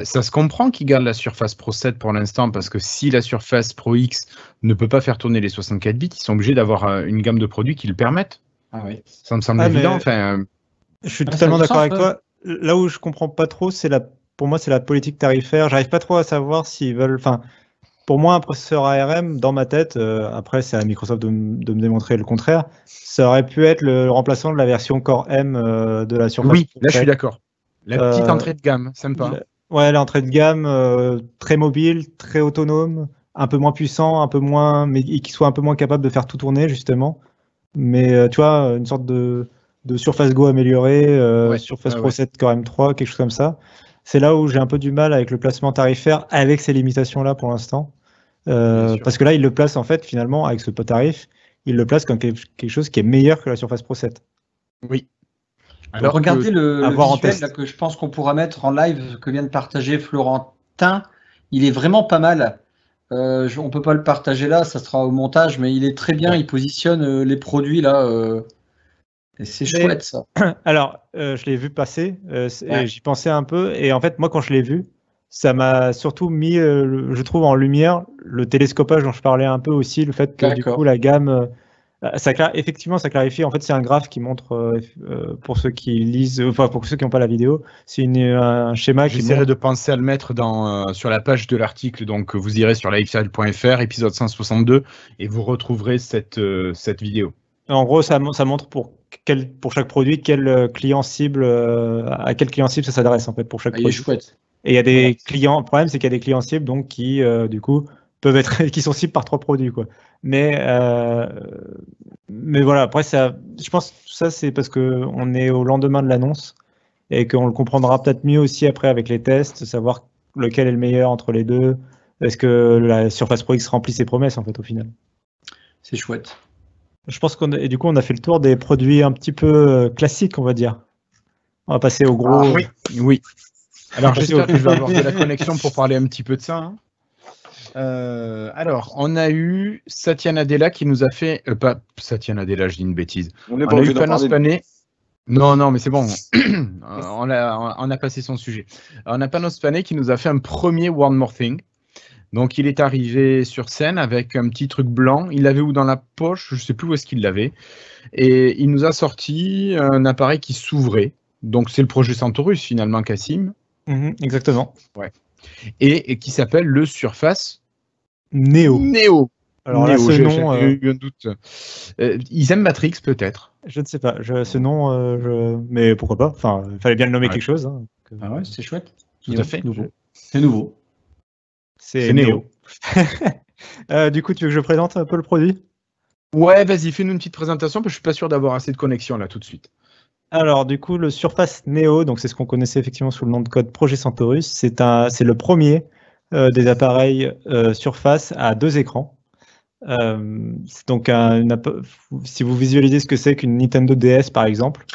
ça se comprend qu'ils gardent la Surface Pro 7 pour l'instant, parce que si la Surface Pro X ne peut pas faire tourner les 64 bits, ils sont obligés d'avoir une gamme de produits qui le permettent. Ah oui. Ça me semble évident. Je suis totalement d'accord avec toi. Là où je comprends pas trop, pour moi, c'est la politique tarifaire. J'arrive pas trop à savoir s'ils veulent. Enfin, pour moi, un processeur ARM, dans ma tête, après c'est à Microsoft de me démontrer le contraire, ça aurait pu être le remplaçant de la version Core M de la Surface. Oui, là je suis d'accord. La petite entrée de gamme, sympa. Ouais, l'entrée de gamme, très mobile, très autonome, un peu moins puissant, mais qui soit un peu moins capable de faire tout tourner justement. Mais tu vois, une sorte de Surface Go améliorée, Surface Pro 7 Core M3, quelque chose comme ça. C'est là où j'ai un peu du mal avec le placement tarifaire, avec ces limitations-là pour l'instant. Parce que là, il le place en fait, finalement, avec ce tarif, il le place comme quelque chose qui est meilleur que la Surface Pro 7. Oui. Alors, regardez le visuel là, que je pense qu'on pourra mettre en live, que vient de partager Florentin. Il est vraiment pas mal. On ne peut pas le partager là, ça sera au montage, mais il est très bien. Il positionne les produits là. Et c'est chouette ça. Alors, je l'ai vu passer, et j'y pensais un peu. Et en fait, moi, quand je l'ai vu, ça m'a surtout mis, je trouve, en lumière le télescopage dont je parlais un peu aussi, le fait que du coup, la gamme. Effectivement, ça clarifie. En fait, c'est un graphe qui montre, pour ceux qui lisent, enfin pour ceux qui n'ont pas la vidéo, c'est un schéma qui. J'essaierai de penser à le mettre sur la page de l'article. Donc, vous irez sur lifestyle.fr, épisode 162, et vous retrouverez cette vidéo. En gros, ça montre pour chaque produit quel client cible, à quel client cible ça s'adresse en fait pour chaque produit. Il est chouette. Et il y a des clients. Le problème, c'est qu'il y a des clients cibles donc qui, du coup, peuvent être qui sont cibles par 3 produits quoi. Mais voilà. Après, je pense que tout ça c'est parce que on est au lendemain de l'annonce et qu'on le comprendra peut-être mieux aussi après avec les tests, savoir lequel est le meilleur entre les deux. Est-ce que la Surface Pro X remplit ses promesses en fait au final? C'est chouette. Je pense et du coup, on a fait le tour des produits un petit peu classiques, on va dire. On va passer au gros. Oui. Alors, j'espère que je vais avoir de la connexion pour parler un petit peu de ça. Alors, on a eu Satya Nadella qui nous a fait... pas Satya Nadella, je dis une bêtise. On a eu Panos Panay. Non, mais c'est bon. on a passé son sujet. On a Panos Panay qui nous a fait un premier One More Thing. Donc, il est arrivé sur scène avec un petit truc blanc. Il l'avait où dans la poche? Je ne sais plus où est-ce qu'il l'avait. Et il nous a sorti un appareil qui s'ouvrait. Donc, c'est le projet Centaurus, finalement, Cassim. Exactement. Ouais. Et qui s'appelle le Surface Neo. Alors là, ce nom... J'ai eu un doute. Ils aiment Matrix, peut-être. Je ne sais pas. Ce nom, mais pourquoi pas? Enfin, il fallait bien le nommer quelque chose. Hein. Ah ouais, c'est chouette. Tout à fait. C'est nouveau. C'est Neo. Du coup, tu veux que je présente un peu le produit? Ouais, vas-y, fais-nous une petite présentation, parce que je suis pas sûr d'avoir assez de connexion là tout de suite. Alors, du coup, le Surface Neo, donc c'est ce qu'on connaissait effectivement sous le nom de code Projet Centaurus, c'est le premier des appareils Surface à 2 écrans. Donc, si vous visualisez ce que c'est qu'une Nintendo DS, par exemple,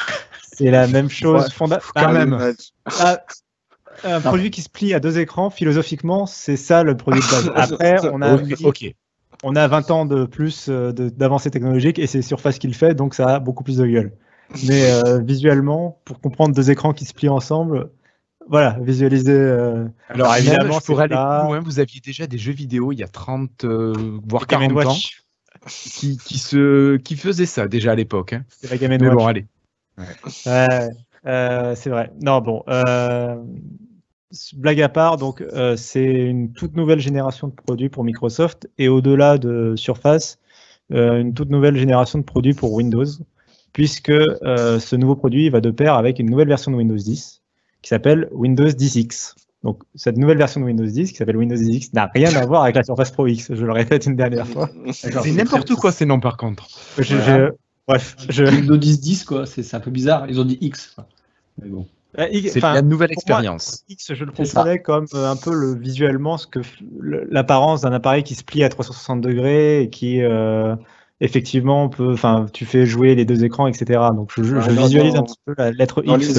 c'est la même chose. Quand même. Un produit qui se plie à 2 écrans, philosophiquement, c'est ça le produit de base. Après, on a 20 ans de plus d'avancée technologique et c'est Surface qui le fait, donc ça a beaucoup plus de gueule. Mais visuellement, pour comprendre 2 écrans qui se plient ensemble, voilà, visualiser. Alors évidemment, pour aller plus loin, vous aviez déjà des jeux vidéo il y a 30, voire 40 ans qui faisaient ça déjà à l'époque. Hein. C'est la Game & Watch. Mais bon, allez. C'est vrai. Non, bon. Blague à part, donc c'est une toute nouvelle génération de produits pour Microsoft et au-delà de Surface, une toute nouvelle génération de produits pour Windows, puisque ce nouveau produit va de pair avec une nouvelle version de Windows 10 qui s'appelle Windows 10X. Donc cette nouvelle version de Windows 10 qui s'appelle Windows 10X n'a rien à voir avec la Surface Pro X, je le répète une dernière fois. C'est n'importe quoi ces noms par contre. Bref, Windows 10 quoi, c'est un peu bizarre, ils ont dit X. Quoi. Mais bon. C'est la nouvelle expérience. X, je le comprenais comme un peu visuellement l'apparence d'un appareil qui se plie à 360 degrés et qui effectivement tu fais jouer les 2 écrans, etc. Donc je visualise un petit peu la lettre X.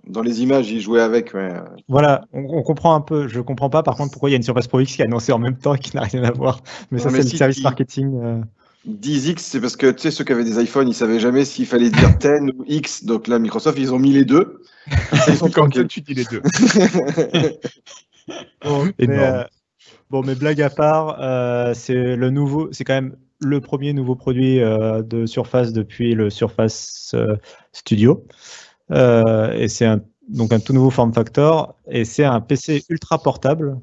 Dans les images, ils jouaient avec. Ouais. Voilà, on comprend un peu. Je comprends pas par contre pourquoi il y a une Surface Pro X qui est annoncée en même temps et qui n'a rien à voir. Mais ça, c'est le service marketing. 10X, c'est parce que tu sais, ceux qui avaient des iPhones, ils savaient jamais s'il fallait dire 10 ou X. Donc là, Microsoft, ils ont mis les deux. Ils sont tranquilles, tu dis les deux. Mais blague à part, c'est quand même le premier nouveau produit de Surface depuis le Surface Studio. Et c'est donc un tout nouveau form factor. Et c'est un PC ultra portable.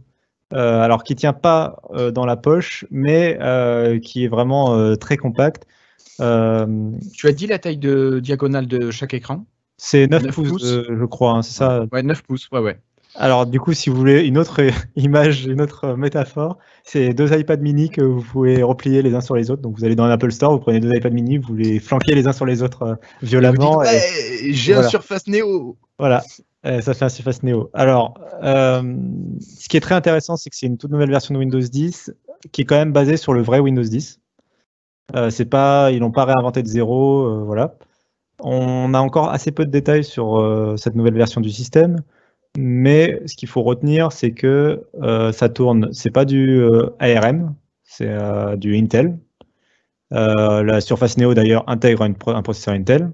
Alors qui ne tient pas dans la poche, mais qui est vraiment très compact. Tu as dit la taille de diagonale de chaque écran? C'est 9 pouces, je crois, hein, c'est ça? Ouais, 9 pouces, ouais. Alors du coup, si vous voulez une autre image, une autre métaphore, c'est 2 iPad mini que vous pouvez replier les uns sur les autres. Donc vous allez dans l'Apple Store, vous prenez 2 iPad mini, vous les flanquez les uns sur les autres violemment. J'ai un Surface Neo. Voilà. Ça fait un Surface Neo. Alors, ce qui est très intéressant, c'est que c'est une toute nouvelle version de Windows 10 qui est quand même basée sur le vrai Windows 10. Ils n'ont pas réinventé de zéro, voilà. On a encore assez peu de détails sur cette nouvelle version du système, mais ce qu'il faut retenir, c'est que ça tourne. C'est pas du ARM, c'est du Intel. La Surface Neo d'ailleurs intègre un processeur Intel.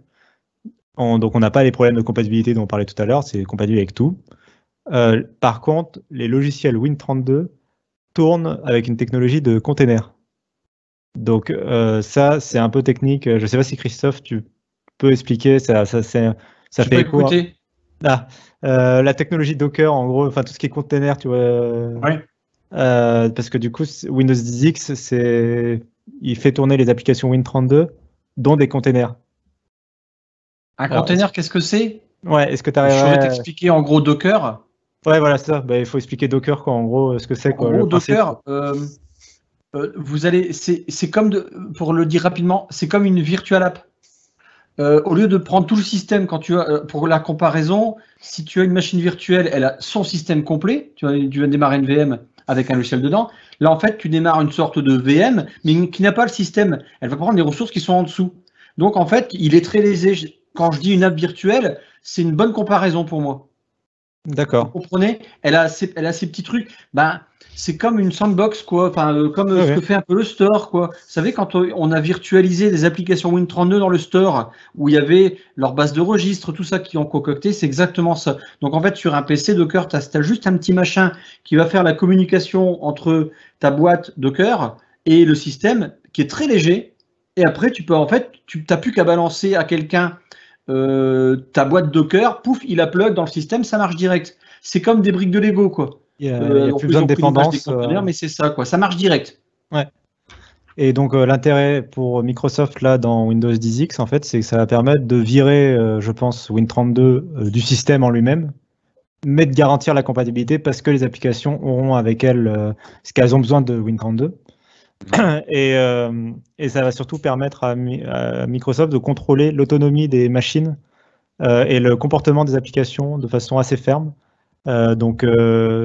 Donc on n'a pas les problèmes de compatibilité dont on parlait tout à l'heure, c'est compatible avec tout. Par contre, les logiciels Win32 tournent avec une technologie de container. Donc ça, c'est un peu technique. Je ne sais pas si Christophe, tu peux expliquer. Ça fait quoi? La technologie Docker, en gros, enfin tout ce qui est container, tu vois. Ouais. Parce que du coup, Windows 10X, il fait tourner les applications Win32 dont des containers. Un container, qu'est-ce que c'est? Ouais, est-ce que tu arrives à t'expliquer en gros Docker? Ouais, voilà, c'est ça. Il faut expliquer Docker, quoi, en gros, ce que c'est. En gros, Docker, c'est comme, pour le dire rapidement, c'est comme une virtual app. Au lieu de prendre tout le système, quand tu as, pour la comparaison, si tu as une machine virtuelle, elle a son système complet, tu vas démarrer une VM avec un logiciel dedans. Là, en fait, tu démarres une sorte de VM, mais qui n'a pas le système. Elle va prendre les ressources qui sont en dessous. Donc, en fait, il est très lésé. Quand je dis une app virtuelle, c'est une bonne comparaison pour moi. D'accord. Vous comprenez? Elle a ces petits trucs. C'est comme une sandbox, quoi. Enfin, comme ce que fait un peu le store, quoi. Vous savez, quand on a virtualisé des applications Win32 dans le store, où il y avait leur base de registre, tout ça qui ont concocté, c'est exactement ça. Donc, en fait, sur un PC Docker, tu as juste un petit machin qui va faire la communication entre ta boîte Docker et le système, qui est très léger. Et après, tu n'as plus qu'à balancer à quelqu'un ta boîte Docker, pouf, il la plug dans le système, ça marche direct. C'est comme des briques de Lego, quoi. Il y a plus besoin de dépendance. Mais c'est ça, quoi. Ça marche direct. Ouais. Et donc l'intérêt pour Microsoft là dans Windows 10X, en fait, c'est que ça va permettre de virer, je pense, Win32 du système en lui-même, mais de garantir la compatibilité parce que les applications auront avec elles ce qu'elles ont besoin de Win32. Et ça va surtout permettre à Microsoft de contrôler l'autonomie des machines et le comportement des applications de façon assez ferme. Donc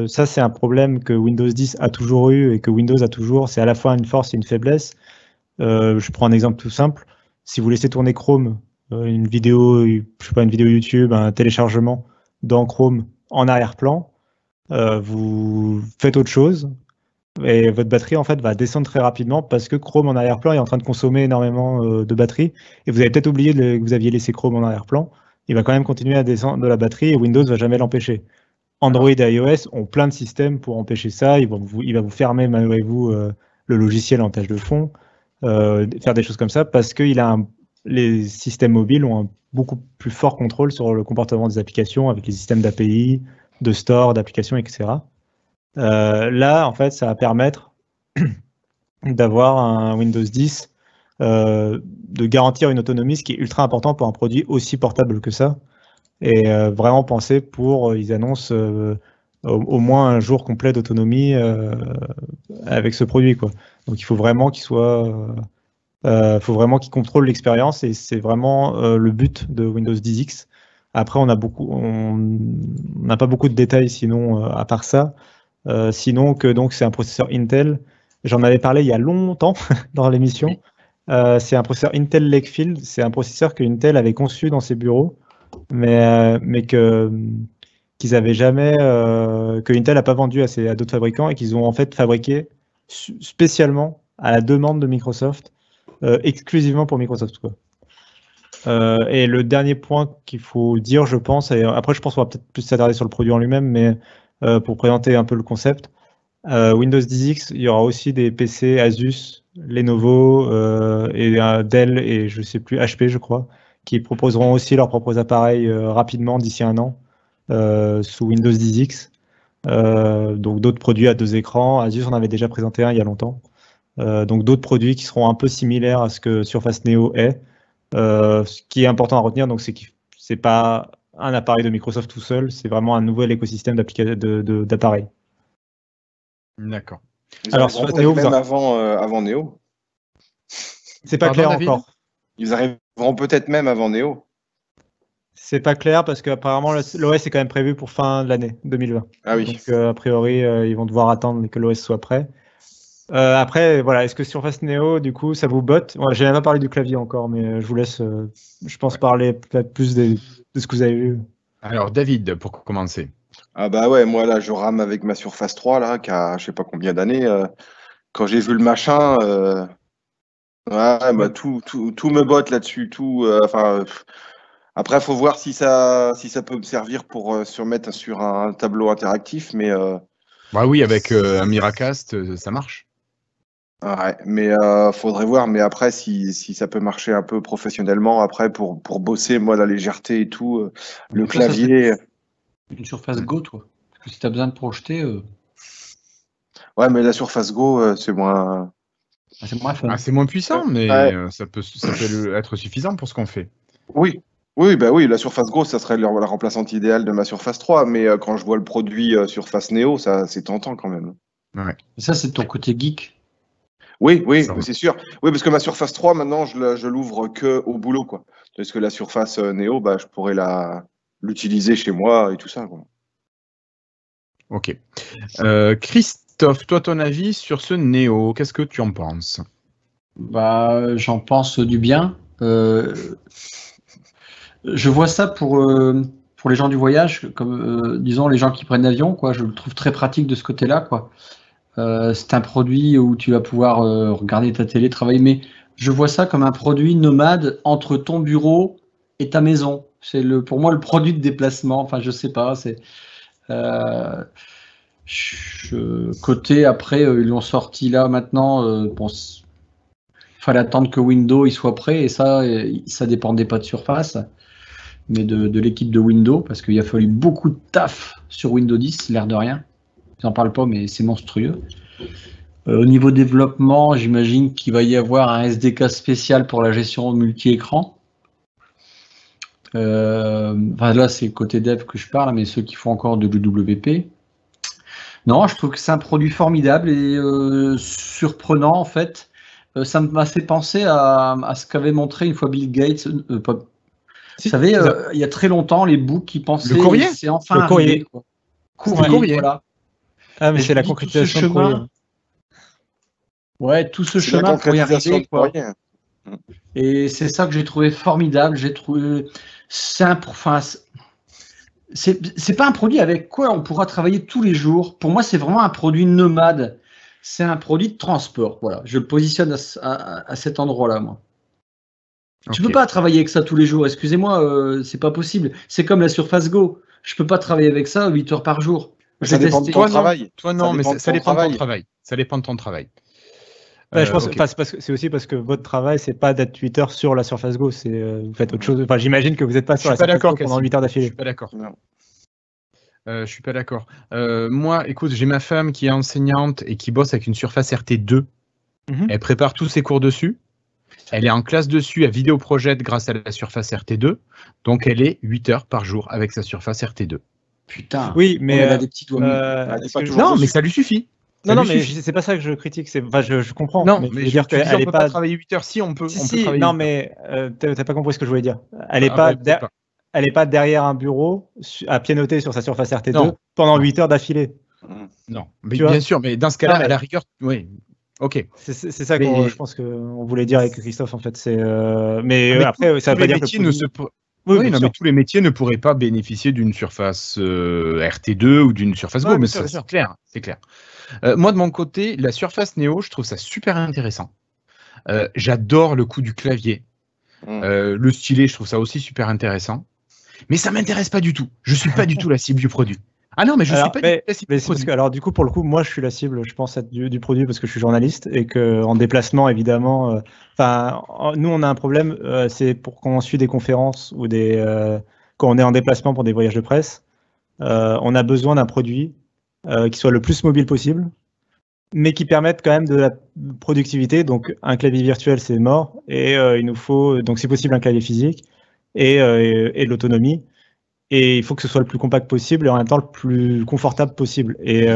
ça, c'est un problème que Windows 10 a toujours eu et que Windows a toujours. C'est à la fois une force et une faiblesse. Je prends un exemple tout simple. Si vous laissez tourner Chrome, une vidéo YouTube, un téléchargement dans Chrome en arrière-plan, vous faites autre chose. Et votre batterie en fait va descendre très rapidement parce que Chrome en arrière-plan est en train de consommer énormément de batterie et vous avez peut-être oublié que vous aviez laissé Chrome en arrière-plan. Il va quand même continuer à descendre de la batterie et Windows va jamais l'empêcher. Android et iOS ont plein de systèmes pour empêcher ça. Il va vous fermer malgré vous le logiciel en tâche de fond, faire des choses comme ça parce que les systèmes mobiles ont un beaucoup plus fort contrôle sur le comportement des applications avec les systèmes d'API, de store, d'applications, etc. Là, en fait, ça va permettre d'avoir un Windows 10, de garantir une autonomie, ce qui est ultra important pour un produit aussi portable que ça. Et vraiment pensé ils annoncent au moins un jour complet d'autonomie avec ce produit, quoi. Donc il faut vraiment qu'il contrôle l'expérience et c'est vraiment le but de Windows 10X. Après, on n'a pas beaucoup de détails sinon à part ça. Sinon que donc c'est un processeur Intel. J'en avais parlé il y a longtemps dans l'émission. C'est un processeur Intel Lakefield. C'est un processeur que Intel avait conçu dans ses bureaux, mais qu'ils avaient jamais, que Intel n'a pas vendu à d'autres fabricants et qu'ils ont en fait fabriqué spécialement à la demande de Microsoft exclusivement pour Microsoft, quoi. Et le dernier point qu'il faut dire, je pense, et après je pense qu'on va peut-être plus s'attarder sur le produit en lui-même, mais pour présenter un peu le concept, Windows 10X, il y aura aussi des PC Asus, Lenovo et Dell et je sais plus HP, je crois, qui proposeront aussi leurs propres appareils rapidement d'ici un an sous Windows 10X. Donc d'autres produits à 2 écrans. Asus en avait déjà présenté un il y a longtemps. Donc d'autres produits qui seront un peu similaires à ce que Surface Neo est. Ce qui est important à retenir, donc, c'est que c'est pas un appareil de Microsoft tout seul, c'est vraiment un nouvel écosystème d'appareils. D'accord. Alors, Surface Neo, même avant Neo. C'est pas clair encore. Ils arriveront peut-être même avant Neo. C'est pas clair parce qu'apparemment l'OS est quand même prévu pour fin de l'année 2020. Ah oui. Donc a priori, ils vont devoir attendre que l'OS soit prêt. Après, voilà, est-ce que Surface Neo, du coup, ça vous botte? Je n'ai pas parlé du clavier encore, mais je vous laisse, je pense, parler peut-être plus de ce que vous avez vu. Alors, David, pour commencer. Ah bah ouais, moi là, je rame avec ma Surface 3, là, qui a je sais pas combien d'années. Quand j'ai vu le machin, ouais, bah, tout me botte là-dessus. Après, il faut voir si ça peut me servir pour se mettre sur un tableau interactif, mais... Bah oui, avec un Miracast, ça marche. Ouais, mais faudrait voir. Mais après, si ça peut marcher un peu professionnellement, après pour bosser, moi la légèreté et tout, le clavier. Une Surface Go, toi. Parce que si tu as besoin de projeter. Ouais, mais la Surface Go, c'est moins. C'est moins fun. C'est moins puissant, mais ouais. ça peut être suffisant pour ce qu'on fait. Oui. Bah oui, la Surface Go, ça serait la remplaçante idéale de ma Surface 3, mais quand je vois le produit Surface Neo, ça c'est tentant quand même. Ouais. Et ça, c'est ton côté geek. Oui, c'est sûr. Oui, parce que ma Surface 3, maintenant, je l'ouvre que au boulot, quoi. Parce que la Surface Neo, bah, je pourrais l'utiliser chez moi et tout ça, quoi. Ok. Christophe, toi, ton avis sur ce Neo, qu'est-ce que tu en penses? Bah, j'en pense du bien. Je vois ça pour les gens du voyage, comme disons les gens qui prennent l'avion, quoi. Je le trouve très pratique de ce côté-là, quoi. C'est un produit où tu vas pouvoir regarder ta télé, travailler, mais je vois ça comme un produit nomade entre ton bureau et ta maison. C'est pour moi le produit de déplacement. Enfin, je sais pas. C'est côté après ils l'ont sorti là maintenant. Bon, fallait attendre que Windows il soit prêt et ça dépendait pas de Surface, mais de l'équipe de Windows parce qu'il a fallu beaucoup de taf sur Windows 10, l'air de rien. J'en parle pas, mais c'est monstrueux. Au niveau développement, j'imagine qu'il va y avoir un SDK spécial pour la gestion multi-écran. Là, c'est côté dev que je parle, mais ceux qui font encore de l'UWP. Non, je trouve que c'est un produit formidable et surprenant, en fait. Ça m'a fait penser à ce qu'avait montré une fois Bill Gates. Vous savez, il y a très longtemps, les boucs qui pensaient... Le courrier, c'est enfin le courrier. Arrivé, quoi. Courrier, voilà. Ah, mais c'est la concrétisation de courrier. Ouais, tout ce chemin pour y arriver, quoi. Et c'est ça que j'ai trouvé formidable. J'ai trouvé c'est pas un produit avec quoi on pourra travailler tous les jours. Pour moi, c'est vraiment un produit nomade. C'est un produit de transport. Voilà, je le positionne à cet endroit-là, moi. Okay. Tu peux pas travailler avec ça tous les jours. Excusez-moi, c'est pas possible. C'est comme la Surface Go. Je peux pas travailler avec ça 8 heures par jour. Ça dépend de ton travail. Toi, non, mais ça dépend de ton travail. Ça dépend de ton travail. Je pense que c'est aussi parce que votre travail, c'est pas d'être 8 heures sur la Surface Go. Vous faites autre chose. Enfin, j'imagine que vous n'êtes pas sur la Surface Go pendant 8 heures d'affilée. Je suis pas d'accord. Je suis pas d'accord. Moi, écoute, j'ai ma femme qui est enseignante et qui bosse avec une Surface RT2. Elle prépare tous ses cours dessus. Elle est en classe dessus à Vidéoproject grâce à la Surface RT2. Donc, elle est 8 heures par jour avec sa Surface RT2. Putain. Oui, mais elle a des petits doigts. Non, mais ça lui suffit. Non, mais c'est pas ça que je critique. Je comprends. Non, mais je veux dire qu'elle n'est pas travailler 8 heures. Si, on peut travailler. Non, mais t'as pas compris ce que je voulais dire. Elle n'est pas derrière un bureau à pianoter sur sa Surface RT2 pendant 8 heures d'affilée. Non, mais bien sûr, mais dans ce cas-là, à la rigueur, oui. Ok. C'est ça que je pense qu'on voulait dire avec Christophe, en fait. Mais après, ça veut pas dire que... Oui, mais tous les métiers ne pourraient pas bénéficier d'une Surface RT2 ou d'une Surface Go, mais c'est clair. C'est clair. Moi, de mon côté, la Surface Neo, je trouve ça super intéressant. J'adore le coup du clavier. Le stylet, je trouve ça aussi super intéressant. Mais ça m'intéresse pas du tout. Je suis pas du tout la cible du produit. Ah non, mais je suis pas du tout la cible du produit. Alors du coup, pour le coup, moi je suis la cible, je pense, du produit parce que je suis journaliste et qu'en déplacement, évidemment, nous on a un problème, c'est pour quand on suit des conférences ou quand on est en déplacement pour des voyages de presse, on a besoin d'un produit qui soit le plus mobile possible, mais qui permette quand même de la productivité. Donc un clavier virtuel, c'est mort, et il nous faut, donc si possible, un clavier physique et de l'autonomie. Et il faut que ce soit le plus compact possible et en même temps le plus confortable possible. Et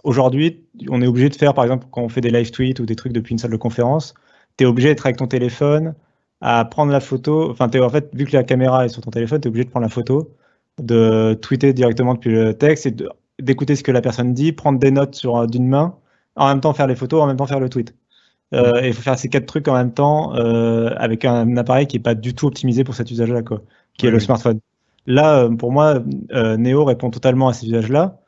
aujourd'hui, on est obligé de faire, par exemple, quand on fait des live tweets ou des trucs depuis une salle de conférence, tu es obligé d'être avec ton téléphone, à prendre la photo. Enfin, en fait, vu que la caméra est sur ton téléphone, tu es obligé de prendre la photo, de tweeter directement depuis le texte et d'écouter ce que la personne dit, prendre des notes d'une main, en même temps faire les photos, en même temps faire le tweet. Et il faut faire ces 4 trucs en même temps avec un appareil qui n'est pas du tout optimisé pour cet usage-là, qui est le smartphone. Là, pour moi, Neo répond totalement à ces usages-là.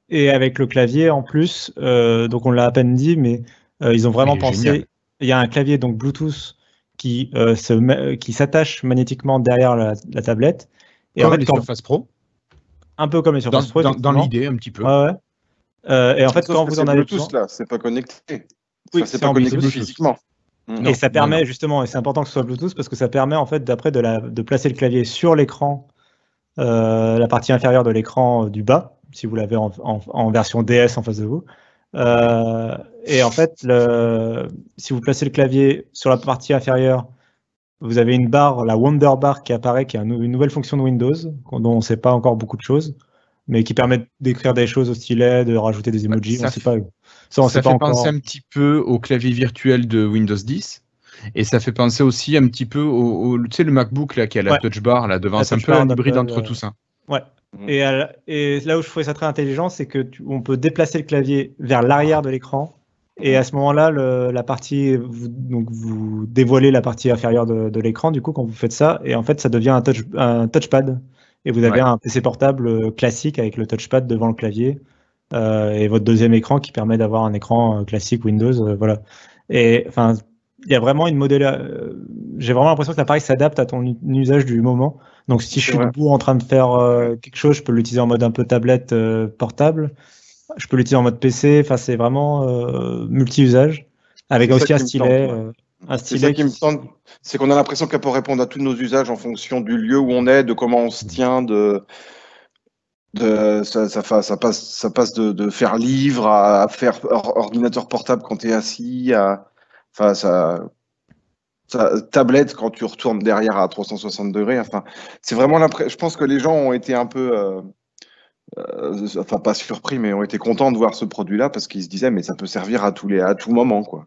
Et avec le clavier en plus, donc on l'a à peine dit, mais ils ont vraiment pensé. Génial. Il y a un clavier donc Bluetooth qui s'attache magnétiquement derrière la tablette. Et comme en fait, les Surface Pro. Un peu comme les Surface Pro. Dans l'idée, un petit peu. Ouais. Et en fait, quand vous en avez Bluetooth, là, c'est pas connecté. Oui, c'est pas connecté physiquement. Et ça permet justement, et c'est important que ce soit Bluetooth parce que ça permet en fait d'après de placer le clavier sur l'écran. La partie inférieure de l'écran du bas, si vous l'avez en version DS en face de vous. Et en fait, si vous placez le clavier sur la partie inférieure, vous avez une barre, la Wonder Bar qui apparaît, qui est une nouvelle fonction de Windows, dont on ne sait pas encore beaucoup de choses, mais qui permet d'écrire des choses au stylet, de rajouter des emojis. Ça fait penser un petit peu au clavier virtuel de Windows 10. Et ça fait penser aussi un petit peu tu sais, le MacBook là, qui a la touch bar là devant. C'est un peu un hybride entre tout ça. Ouais. Et là où je trouvais ça très intelligent, c'est que on peut déplacer le clavier vers l'arrière de l'écran. Et à ce moment-là, la partie, vous dévoilez la partie inférieure de l'écran, du coup, quand vous faites ça. Et en fait, ça devient un touchpad. Et vous avez un PC portable classique avec le touchpad devant le clavier. Et votre deuxième écran qui permet d'avoir un écran classique Windows. Voilà. Et enfin. Il y a vraiment j'ai vraiment l'impression que l'appareil s'adapte à ton usage du moment. Donc, si je suis debout en train de faire quelque chose, je peux l'utiliser en mode un peu tablette portable. Je peux l'utiliser en mode PC. Enfin, c'est vraiment multi-usage. Avec aussi un stylet. C'est ça qui me tente. C'est qu'on a l'impression qu'elle peut répondre à tous nos usages en fonction du lieu où on est, de comment on se tient, ça passe de faire livre à faire ordinateur portable quand tu es assis, tablette quand tu retournes derrière à 360 degrés. Enfin, c'est vraiment je pense que les gens ont été un peu, pas surpris, mais ont été contents de voir ce produit-là parce qu'ils se disaient, mais ça peut servir à tout moment, quoi.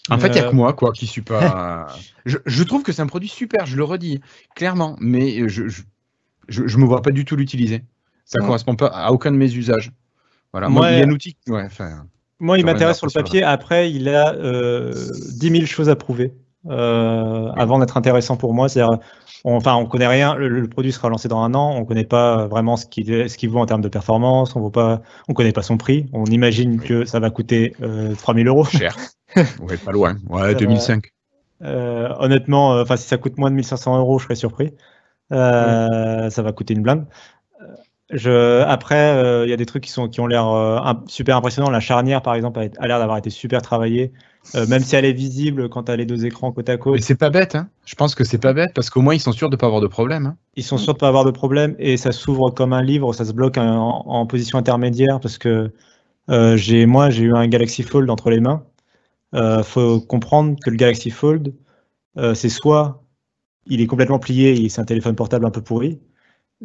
En fait, il n'y a que moi, qui suis pas. Je trouve que c'est un produit super, je le redis clairement, mais je me vois pas du tout l'utiliser. Ça correspond pas à aucun de mes usages. Voilà. Moi, il y a un outil. Moi, il m'intéresse sur le papier. Après, il a 10 000 choses à prouver avant d'être intéressant pour moi. C'est-à-dire, on connaît rien. Le produit sera lancé dans 1 an. On connaît pas vraiment ce qu'il vaut en termes de performance. On connaît pas son prix. On imagine que ça va coûter 3 000 €. Cher. Ouais, pas loin. Ouais, 2005. Honnêtement, si ça coûte moins de 1 500 €, je serais surpris. Ça va coûter une blinde. Après, il y a des trucs qui ont l'air super impressionnants. La charnière, par exemple, a l'air d'avoir été super travaillée, même si elle est visible quand tu as les 2 écrans côte à côte. Mais c'est pas bête, hein. Je pense que c'est pas bête parce qu'au moins ils sont sûrs de pas avoir de problème. Hein. Ils sont sûrs de pas avoir de problème et ça s'ouvre comme un livre, ça se bloque en position intermédiaire parce que j'ai eu un Galaxy Fold entre les mains. Faut comprendre que le Galaxy Fold, c'est soit il est complètement plié et c'est un téléphone portable un peu pourri,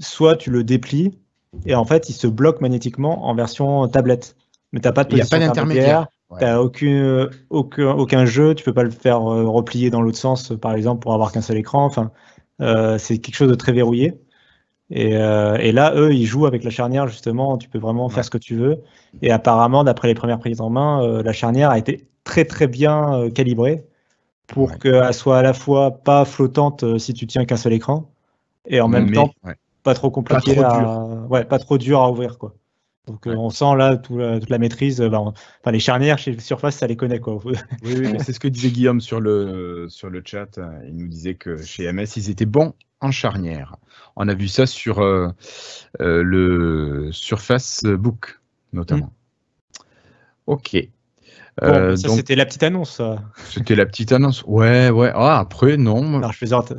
soit tu le déplies. Et en fait, il se bloque magnétiquement en version tablette. Mais tu n'as pas de position intermédiaire. Tu n'as aucun jeu. Tu ne peux pas le faire replier dans l'autre sens, par exemple, pour avoir qu'un seul écran. Enfin, c'est quelque chose de très verrouillé. Et là, eux, ils jouent avec la charnière, justement. Tu peux vraiment faire ce que tu veux. Et apparemment, d'après les premières prises en main, la charnière a été très, très bien calibrée pour qu'elle soit à la fois pas flottante si tu tiens qu'un seul écran et en même temps pas trop compliqué, pas trop dur à ouvrir, quoi. Donc on sent là toute la maîtrise. Enfin, les charnières chez Surface, ça les connaît, quoi. Oui, mais c'est ce que disait Guillaume sur le chat. Il nous disait que chez MS, ils étaient bons en charnière. On a vu ça sur le Surface Book, notamment. Ok. Bon, ça, c'était la petite annonce. C'était la petite annonce. Ouais. Ah, après, non. Alors, je plaisante.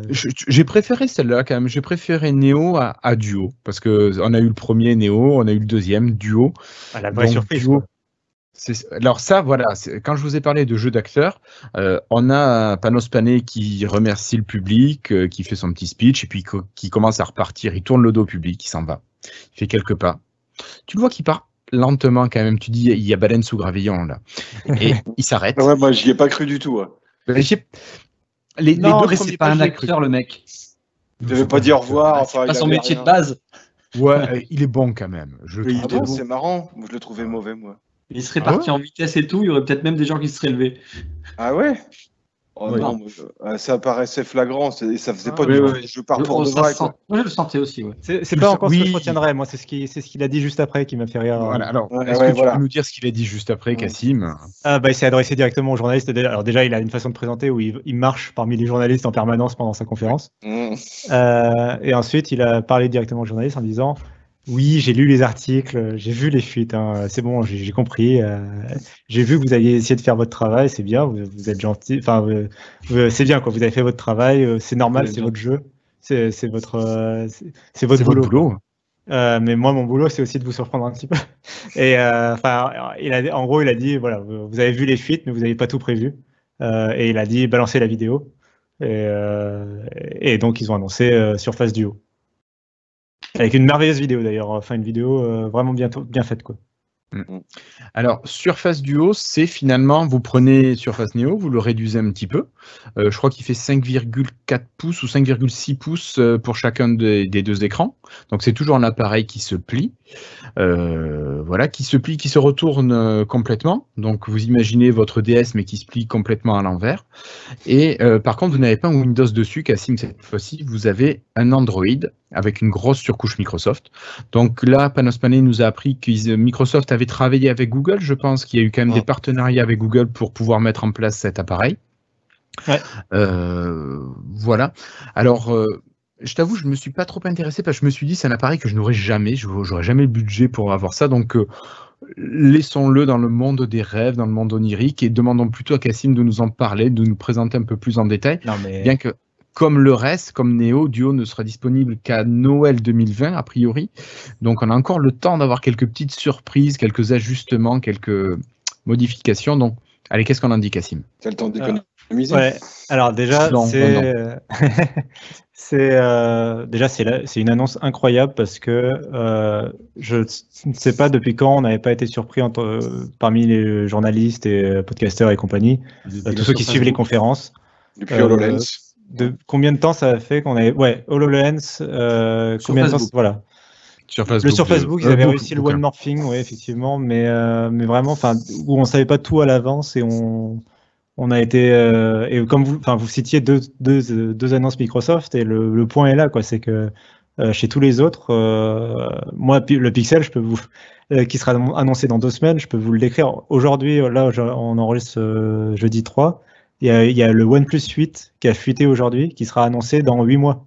J'ai préféré celle-là, quand même. J'ai préféré Neo à Duo. Parce qu'on a eu le premier Neo, on a eu le deuxième, Duo. Ah, la vraie surprise, Duo. Alors ça, voilà, quand je vous ai parlé de jeu d'acteur, on a Panos Panay qui remercie le public, qui fait son petit speech, et puis qui commence à repartir. Il tourne le dos au public, il s'en va. Il fait quelques pas. Tu le vois qu'il part lentement quand même. Tu dis, il y a baleine sous gravillon là. Et il s'arrête. Ouais, moi, j'y ai pas cru du tout. Ouais. Les deux premiers c'est pas un acteur, le mec. Il devait pas dire au revoir. C'est pas son métier de base. Ouais, il est bon quand même. C'est marrant. Moi, je le trouvais mauvais, moi. Il serait parti en vitesse et tout, il y aurait peut-être même des gens qui se seraient levés. Ah ouais? Oh oui. Non, ça paraissait flagrant, ça faisait pas du je pars pour de vrai. Moi je le sentais aussi, ouais. C'est pas encore ce que je retiendrai, moi, c'est ce qu'il a dit juste après qui m'a fait rire. Voilà, alors, est-ce que tu peux nous dire ce qu'il a dit juste après, Cassim? Il s'est adressé directement aux journalistes. Alors déjà, il a une façon de présenter où il marche parmi les journalistes en permanence pendant sa conférence. Et ensuite, il a parlé directement aux journalistes en disant: oui, j'ai lu les articles, j'ai vu les fuites, hein, c'est bon, j'ai compris. J'ai vu que vous aviez essayé de faire votre travail, c'est bien, vous êtes gentil. Enfin, c'est bien, quoi. Vous avez fait votre travail, c'est normal, c'est votre jeu, c'est votre boulot. Mais moi, mon boulot, c'est aussi de vous surprendre un petit peu. Et en gros, il a dit, voilà, vous avez vu les fuites, mais vous n'avez pas tout prévu. Et il a dit, balancez la vidéo. Et donc, ils ont annoncé Surface Duo. Avec une merveilleuse vidéo d'ailleurs, enfin une vidéo vraiment bien faite, quoi. Alors, Surface Duo, c'est finalement, vous prenez Surface Neo, vous le réduisez un petit peu. Je crois qu'il fait 5,4 pouces ou 5,6 pouces pour chacun des deux écrans. Donc, c'est toujours un appareil qui se plie. Voilà, qui se plie, qui se retourne complètement. Donc, vous imaginez votre DS, mais qui se plie complètement à l'envers. Et par contre, vous n'avez pas un Windows dessus, Cassim, cette fois-ci, vous avez un Android avec une grosse surcouche Microsoft. Donc là, Panos Panay nous a appris que Microsoft avait travaillé avec Google. Je pense qu'il y a eu quand même des partenariats avec Google pour pouvoir mettre en place cet appareil. Ouais. Voilà. Alors, je t'avoue, je ne me suis pas trop intéressé parce que je me suis dit c'est un appareil que je n'aurais jamais. J'aurais jamais le budget pour avoir ça. Donc, laissons-le dans le monde des rêves, dans le monde onirique, et demandons plutôt à Cassim de nous en parler, de nous présenter un peu plus en détail. Non, mais... Bien que, comme le reste, comme Neo, Duo ne sera disponible qu'à Noël 2020, a priori. Donc, on a encore le temps d'avoir quelques petites surprises, quelques ajustements, quelques modifications. Donc, allez, qu'est-ce qu'on en dit, Cassim? C'est le temps d'économiser. Ouais. Alors déjà, c'est une annonce incroyable parce que je ne sais pas depuis quand on n'avait pas été surpris parmi les journalistes et podcasteurs et compagnie, tous ceux qui suivent les conférences. Depuis HoloLens. Combien de temps ça a fait qu'on avait... Ouais, HoloLens, combien de temps... Voilà. Le Surface Book, ils avaient réussi le one morphing, oui, effectivement, mais vraiment, où on savait pas tout à l'avance et on a été et comme vous citiez deux annonces Microsoft et le point est là, quoi, c'est que chez tous les autres, moi le Pixel, qui sera annoncé dans 2 semaines, je peux vous le décrire. Aujourd'hui, là, on enregistre jeudi 3. Il y a le OnePlus 8 qui a fuité aujourd'hui, qui sera annoncé dans 8 mois.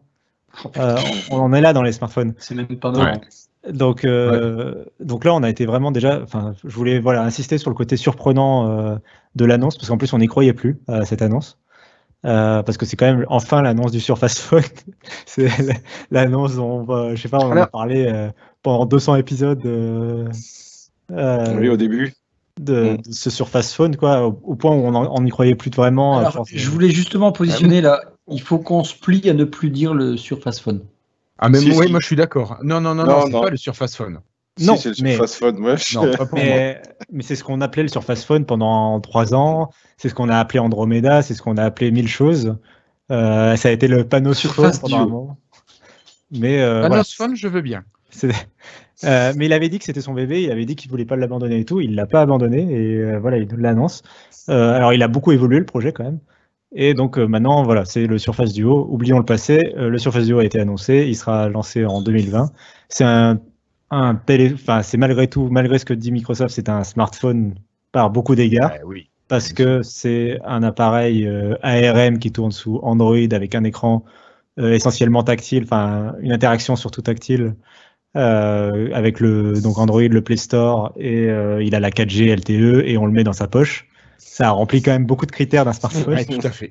On en est là dans les smartphones. C'est même pas marrant. Donc là, on a été vraiment déjà. Je voulais insister sur le côté surprenant de l'annonce, parce qu'en plus, on n'y croyait plus à cette annonce. Parce que c'est quand même enfin l'annonce du Surface Phone. C'est l'annonce dont on en a parlé pendant 200 épisodes. Oui, au début. De ce Surface Phone, quoi, au point où on n'y croyait plus vraiment. Alors, je voulais justement positionner là. Il faut qu'on se plie à ne plus dire le Surface Phone. Ah, mais moi je suis d'accord. Non, c'est pas le Surface Phone. Non, c'est le Surface Phone, moi. Non, pas pour moi. Mais c'est ce qu'on appelait le Surface Phone pendant 3 ans. C'est ce qu'on a appelé Andromeda. C'est ce qu'on a appelé 1000 choses. Ça a été le panneau Surface pendant un moment. Mais Panos Phone, je veux bien. Mais il avait dit que c'était son bébé. Il avait dit qu'il voulait pas l'abandonner et tout. Il l'a pas abandonné et voilà, il nous l'annonce. Alors, il a beaucoup évolué le projet quand même. Et donc maintenant, voilà, c'est le Surface Duo. Oublions le passé. Le Surface Duo a été annoncé. Il sera lancé en 2020. C'est un c'est malgré tout, malgré ce que dit Microsoft, c'est un smartphone par beaucoup d'égards. Oui. Parce que c'est un appareil ARM qui tourne sous Android avec un écran essentiellement tactile, enfin une interaction surtout tactile avec donc Android, le Play Store, et il a la 4G LTE et on le met dans sa poche. Ça remplit quand même beaucoup de critères d'un smartphone. Ouais, tout à fait.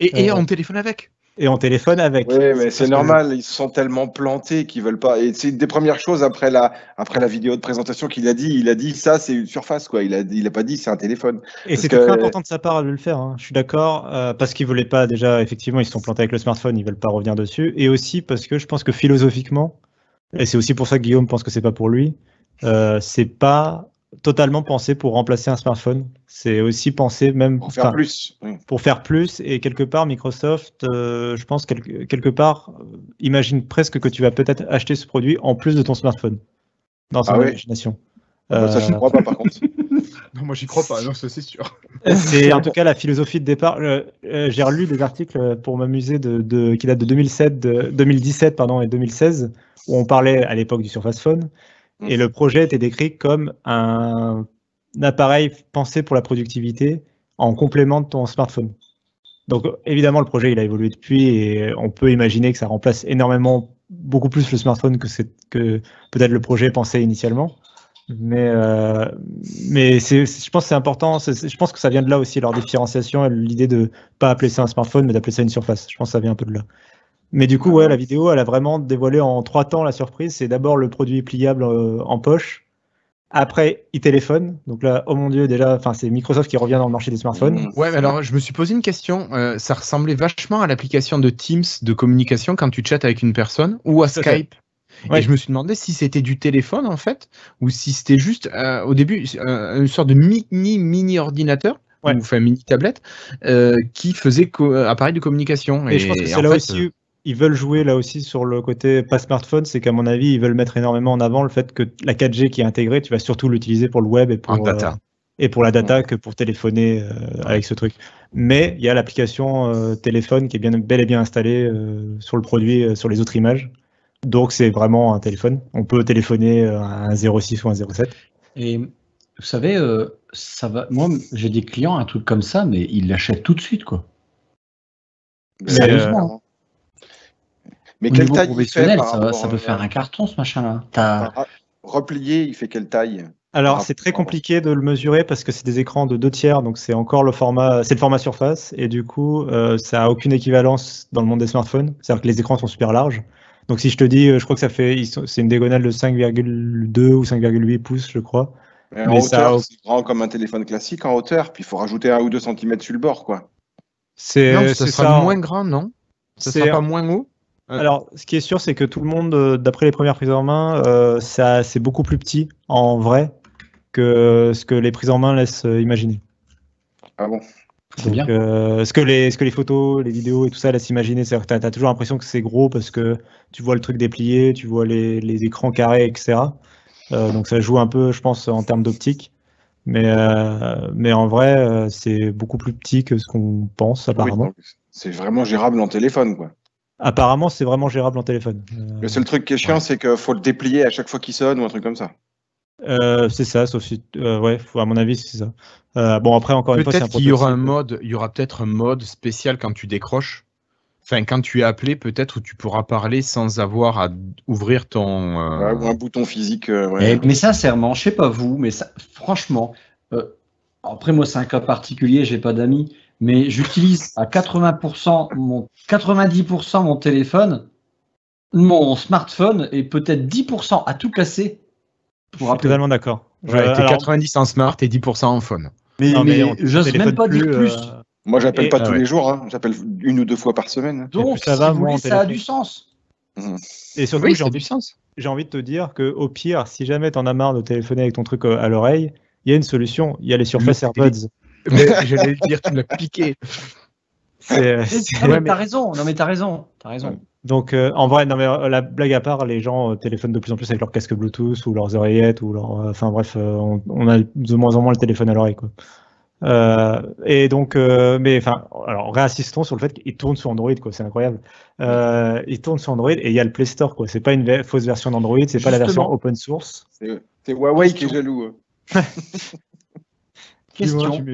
Et on téléphone avec. Et on téléphone avec. Oui, mais c'est normal, ils se sont tellement plantés qu'ils veulent pas. Et c'est une des premières choses après la vidéo de présentation qu'il a dit. Il a dit ça, c'est une surface, quoi. Il a pas dit c'est un téléphone. Et c'était très important de sa part de le faire. Hein. Je suis d'accord, parce qu'ils voulaient pas déjà. Effectivement, ils se sont plantés avec le smartphone, ils veulent pas revenir dessus. Et aussi parce que je pense que philosophiquement, et c'est aussi pour ça que Guillaume pense que c'est pas pour lui, c'est pas totalement pensé pour remplacer un smartphone. C'est aussi pensé même pour faire plus. Oui. Pour faire plus, et quelque part Microsoft, je pense quelque part imagine presque que tu vas peut-être acheter ce produit en plus de ton smartphone dans son imagination. Ça je ne crois pas par contre. Non, moi j'y crois pas, non, ça c'est sûr. C'est en tout cas la philosophie de départ. J'ai relu des articles pour m'amuser qui datent de 2017 et 2016 où on parlait à l'époque du Surface Phone. Et le projet était décrit comme un appareil pensé pour la productivité en complément de ton smartphone. Donc évidemment, le projet il a évolué depuis et on peut imaginer que ça remplace beaucoup plus le smartphone que peut-être le projet pensait initialement. Mais je pense que c'est important. Je pense que ça vient de là aussi, leur différenciation, l'idée de ne pas appeler ça un smartphone, mais d'appeler ça une surface. Je pense que ça vient un peu de là. Mais du coup, la vidéo, elle a vraiment dévoilé en 3 temps la surprise. C'est d'abord le produit pliable en poche. Après, e-téléphone. Donc là, oh mon Dieu, déjà, c'est Microsoft qui revient dans le marché des smartphones. Ouais, mais alors je me suis posé une question. Ça ressemblait vachement à l'application de Teams de communication quand tu chattes avec une personne ou à Skype. Ouais. Et je me suis demandé si c'était du téléphone en fait, ou si c'était juste au début une sorte de mini ordinateur. Ouais. Enfin mini tablette qui faisait appareil de communication. Et je pense que c'est là aussi. Ils veulent jouer là aussi sur le côté pas smartphone, c'est qu'à mon avis, ils veulent mettre énormément en avant le fait que la 4G qui est intégrée, tu vas surtout l'utiliser pour le web et pour la data que pour téléphoner avec ce truc. Mais il y a l'application téléphone qui est bel et bien installée sur le produit, sur les autres images. Donc c'est vraiment un téléphone. On peut téléphoner à un 06 ou un 07. Et vous savez, ça va. Moi, j'ai des clients, un truc comme ça, mais ils l'achètent tout de suite, quoi. Sérieusement. Mais quelle taille il fait ça peut faire un carton, ce machin-là. Replié, il fait quelle taille? Alors, c'est très compliqué de le mesurer parce que c'est des écrans de 2/3, donc c'est encore le format surface, et du coup, ça n'a aucune équivalence dans le monde des smartphones. C'est-à-dire que les écrans sont super larges. Donc, si je te dis, je crois que c'est une diagonale de 5,2 ou 5,8 pouces, je crois. Mais en hauteur, c'est grand comme un téléphone classique en hauteur, puis il faut rajouter 1 ou 2 cm sur le bord, quoi. Ça sera moins grand, non? Ça sera pas moins haut? Alors, ce qui est sûr, c'est que tout le monde, d'après les premières prises en main, c'est beaucoup plus petit en vrai que ce que les prises en main laissent imaginer. Ah bon? C'est bien. Ce que les photos, les vidéos et tout ça laissent imaginer, c'est-à-dire que tu as toujours l'impression que c'est gros parce que tu vois le truc déplié, tu vois les écrans carrés, etc. Donc ça joue un peu, je pense, en termes d'optique. Mais en vrai, c'est beaucoup plus petit que ce qu'on pense, apparemment. Oui, c'est vraiment gérable en téléphone, quoi. Apparemment, c'est vraiment gérable en téléphone. Le seul truc qui est chiant, c'est qu'il faut le déplier à chaque fois qu'il sonne ou un truc comme ça. C'est ça, sauf si, à mon avis, c'est ça. Bon, après, encore une fois, c'est un peut-être qu'il y aura peut-être un mode spécial quand tu décroches. Enfin, quand tu es appelé, peut-être où tu pourras parler sans avoir à ouvrir ton. Ou un bouton physique. Mais sincèrement, je sais pas vous, mais ça, franchement, après moi c'est un cas particulier, j'ai pas d'amis. Mais j'utilise à 90% mon téléphone, mon smartphone, et peut-être 10% à tout casser. Je suis totalement d'accord. Ouais, t'es 90 en smart et 10% en phone. Mais j'ose même pas dire plus. Moi, j'appelle pas tous les jours. Hein. J'appelle 1 ou 2 fois par semaine. Donc, ça va, ça a du sens. Et surtout, oui, j'ai envie de te dire qu'au pire, si jamais t'en as marre de téléphoner avec ton truc à l'oreille, il y a une solution. Il y a les Surface AirPods. Mais j'allais dire, tu me l'as piqué. T'as raison. Non, mais t'as raison. Donc, en vrai, non, mais la blague à part, les gens téléphonent de plus en plus avec leur casque Bluetooth ou leurs oreillettes ou leur. Enfin bref, on a de moins en moins le téléphone à l'oreille, quoi. Et donc, mais enfin, alors réinsistons sur le fait qu'il tourne sur Android, quoi. C'est incroyable. Il tourne sur Android et il y a le Play Store, quoi. C'est pas une fausse version d'Android, c'est pas la version open source. C'est Huawei qui est jaloux. Question.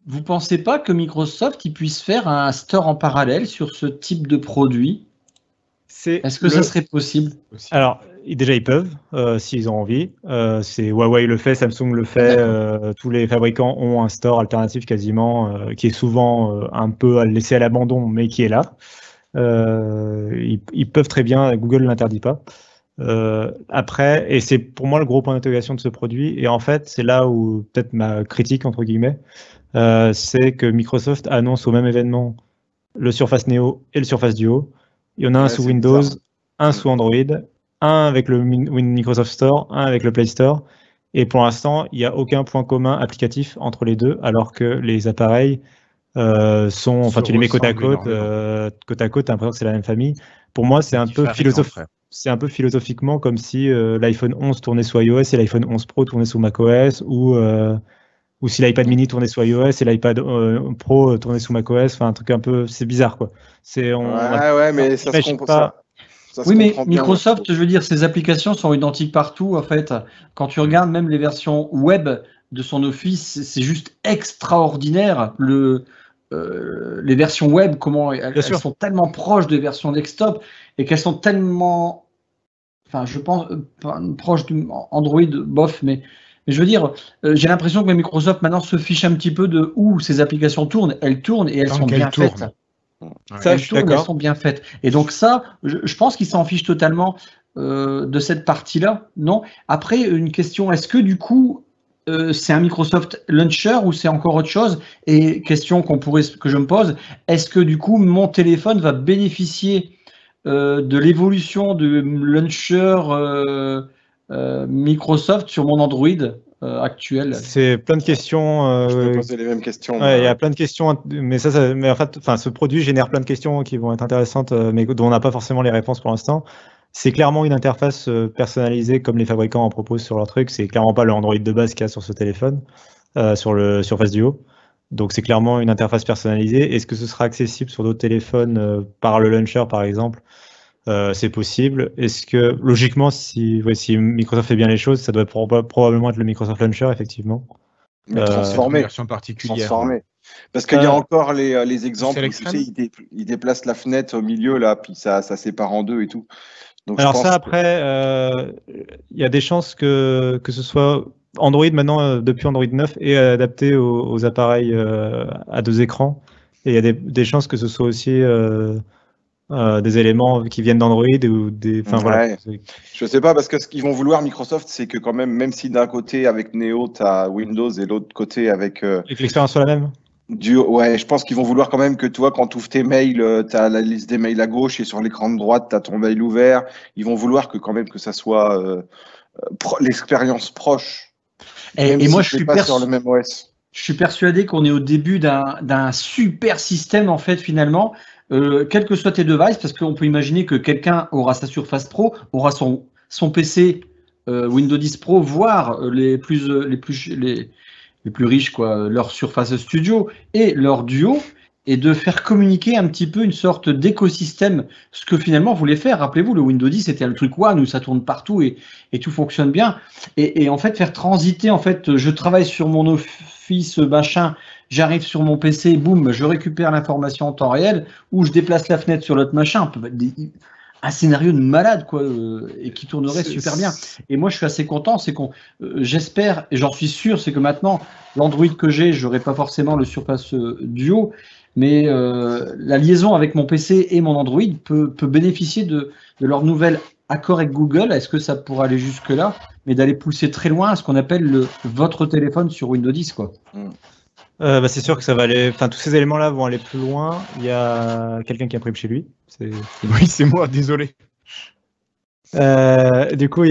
Vous pensez pas que Microsoft il puisse faire un store en parallèle sur ce type de produit? Est-ce que ça serait possible? Alors, déjà, ils peuvent, s'ils ont envie. Huawei le fait, Samsung le fait. Tous les fabricants ont un store alternatif quasiment, qui est souvent un peu laissé à l'abandon, mais qui est là. Ils peuvent très bien, Google ne l'interdit pas. Après, et c'est pour moi le gros point d'intégration de ce produit, et en fait, c'est là où peut-être ma critique, entre guillemets, c'est que Microsoft annonce au même événement le Surface Neo et le Surface Duo. Il y en a un sous Windows, un sous Android, un avec le Microsoft Store, un avec le Play Store. Et pour l'instant, il n'y a aucun point commun applicatif entre les deux, alors que les appareils sont, enfin, tu les mets côte à côte, t'as l'impression que c'est la même famille. Pour moi, c'est un peu philosophiquement comme si l'iPhone 11 tournait sous iOS et l'iPhone 11 Pro tournait sous macOS, ou si l'iPad mini tournait sous iOS et l'iPad Pro tournait sous macOS. Enfin, un truc un peu, c'est bizarre, quoi. Mais ça se comprend pas. Oui, mais Microsoft, je veux dire, ses applications sont identiques partout, en fait. Quand tu regardes même les versions web de son Office, c'est juste extraordinaire. Les versions web, comment elles sont tellement proches des versions desktop et qu'elles sont tellement, enfin, je pense, proches du Android, bof, mais je veux dire, j'ai l'impression que Microsoft maintenant se fiche un petit peu de où ces applications tournent. Elles tournent et elles sont bien faites. Elles sont bien faites. Et donc ça, je pense qu'ils s'en fichent totalement de cette partie-là. Non. Après, une question, est-ce que du coup, c'est un Microsoft Launcher ou c'est encore autre chose? Et question que je me pose, est-ce que du coup, mon téléphone va bénéficier de l'évolution du launcher Microsoft sur mon Android actuel? C'est plein de questions. Je me posais les mêmes questions. Il y a plein de questions, mais mais en fait, ce produit génère plein de questions qui vont être intéressantes, mais dont on n'a pas forcément les réponses pour l'instant. C'est clairement une interface personnalisée comme les fabricants en proposent sur leur truc. C'est clairement pas le Android de base qu'il y a sur ce téléphone, sur le Surface Duo. Donc c'est clairement une interface personnalisée. Est-ce que ce sera accessible sur d'autres téléphones par le launcher, par exemple? C'est possible. Est-ce que, logiquement, si Microsoft fait bien les choses, ça doit probablement être le Microsoft Launcher, effectivement. Mais transformé. Une version particulière. Transformé. Parce qu'il y a encore les exemples où tu sais, il déplace la fenêtre au milieu, là, puis ça sépare en deux et tout. Donc, alors ça, après, il y a des chances que ce soit Android maintenant, depuis Android 9, est adapté aux appareils à 2 écrans. Et il y a des chances que ce soit aussi des éléments qui viennent d'Android ou des. Enfin, voilà. Je sais pas, parce que ce qu'ils vont vouloir, Microsoft, c'est que quand même si d'un côté avec Neo, tu as Windows et l'autre côté avec. Et que l'expérience soit la même. Ouais, je pense qu'ils vont vouloir quand même que toi, quand tu ouvres tes mails, tu as la liste des mails à gauche et sur l'écran de droite, tu as ton mail ouvert. Ils vont vouloir que quand même que ça soit l'expérience proche. Et moi, je suis sur le même OS. Je suis persuadé qu'on est au début d'un super système, en fait, finalement, quels que soient tes devices, parce qu'on peut imaginer que quelqu'un aura sa Surface Pro, aura son PC Windows 10 Pro, voire les plus riches, quoi, leur Surface Studio et leur Duo, et de faire communiquer un petit peu une sorte d'écosystème, ce que finalement voulait faire. Rappelez-vous, le Windows 10 c'était le truc One où ça tourne partout et tout fonctionne bien. Et en fait, faire transiter, en fait, je travaille sur mon Office machin, j'arrive sur mon PC, boum, je récupère l'information en temps réel, ou je déplace la fenêtre sur l'autre machin. Un scénario de malade, quoi, et qui tournerait super bien. Et moi, je suis assez content, c'est qu'on, j'espère, et j'en suis sûr, c'est que maintenant, l'Android que j'ai, je n'aurai pas forcément le Surface Duo, mais la liaison avec mon PC et mon Android peut bénéficier de leur nouvel accord avec Google. Est-ce que ça pourra aller jusque-là, mais d'aller pousser très loin à ce qu'on appelle votre téléphone sur Windows 10, quoi. C'est sûr que ça va aller. Enfin, tous ces éléments-là vont aller plus loin. Il y a quelqu'un qui imprime chez lui. Oui, c'est moi, désolé. Du coup,